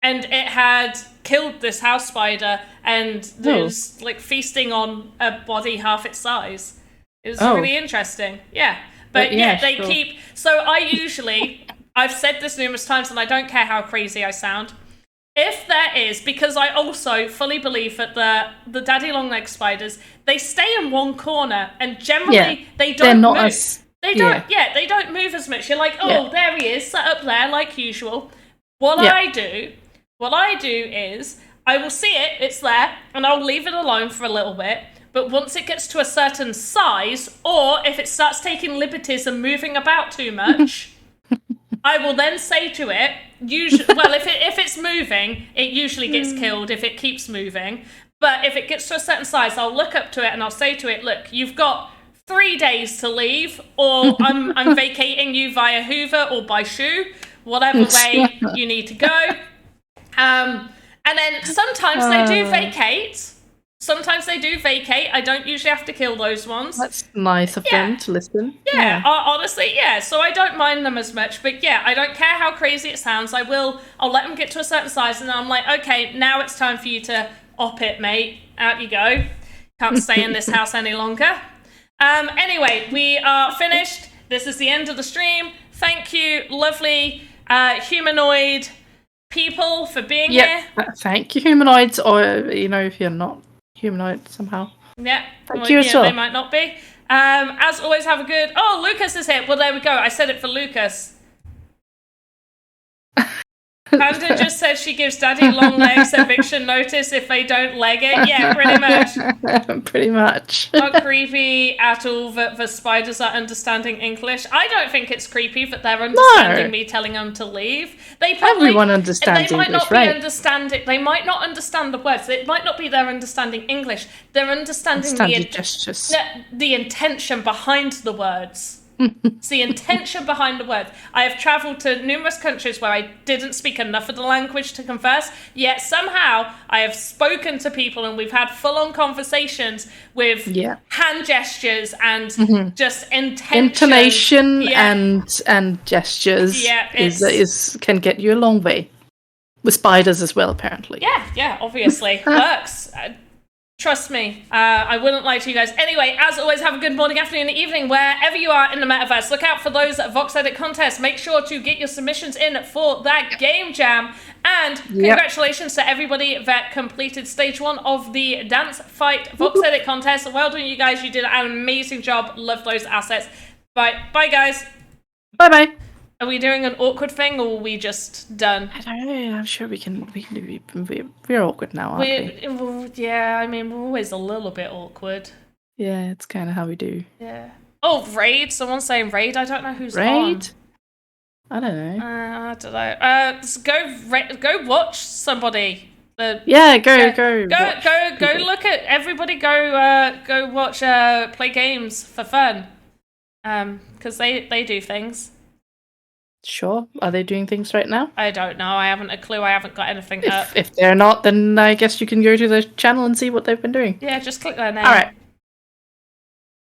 it had killed this house spider, and it was like feasting on a body half its size. It was really interesting. Yeah. But they keep... So I've said this numerous times, and I don't care how crazy I sound. If there is, because I also fully believe that the daddy long leg spiders, they stay in one corner, and generally they don't move. They don't move as much. You're like, there he is, sat up there like usual. What I do is I will see it, it's there, and I'll leave it alone for a little bit. But once it gets to a certain size, or if it starts taking liberties and moving about too much, I will then say to it, well, if it's moving, it usually gets killed if it keeps moving. But if it gets to a certain size, I'll look up to it and I'll say to it, look, you've got 3 days to leave, or I'm vacating you via Hoover or by shoe, whatever way you need to go. And then sometimes they do vacate. Sometimes they do vacate. I don't usually have to kill those ones. That's nice of them to listen. Yeah, honestly, yeah. So I don't mind them as much. But yeah, I don't care how crazy it sounds. I'll let them get to a certain size, and then I'm like, okay, now it's time for you to op it, mate. Out you go. Can't stay in this house any longer. Anyway, we are finished. This is the end of the stream. Thank you, lovely humanoid people, for being here. Thank you, humanoids, or if you're not humanoid somehow. Yeah, thank you as well. They might not be. As always, have a good. Oh, Lucas is here. Well, there we go. I said it for Lucas. Panda just said she gives Daddy long legs eviction notice if they don't leg it. Yeah, pretty much. Pretty much. Not creepy at all that the spiders are understanding English. I don't think it's creepy that they're understanding me telling them to leave. Everyone understands English, right? They might not understand the words. It might not be they're understanding English. They're understanding gestures. The intention behind the words. It's the intention behind the words. I have travelled to numerous countries where I didn't speak enough of the language to converse, yet somehow I have spoken to people and we've had full-on conversations with hand gestures and just intonation and gestures can get you a long way. With spiders as well, apparently. Yeah, obviously. Works. Trust me, I wouldn't lie to you guys. Anyway, as always, have a good morning, afternoon, evening, wherever you are in the metaverse. Look out for those VoxEdit contests. Make sure to get your submissions in for that game jam. And congratulations to everybody that completed stage 1 of the Dance Fight VoxEdit contest. Well done, you guys. You did an amazing job. Love those assets. Bye, guys. Bye. Are we doing an awkward thing, or are we just done? I don't know. I'm sure we can do. We're awkward now, aren't we? Yeah, I mean, we're always a little bit awkward. Yeah, it's kind of how we do. Yeah. Oh, raid. Someone's saying raid. I don't know who's raid. On. I don't know. I don't know. Go watch somebody. Go look at everybody. Go watch. Play games for fun. Because they do things. Sure. Are they doing things right now? I don't know. I haven't a clue. I haven't got anything up. If they're not, then I guess you can go to the channel and see what they've been doing. Yeah, just click their name. All right.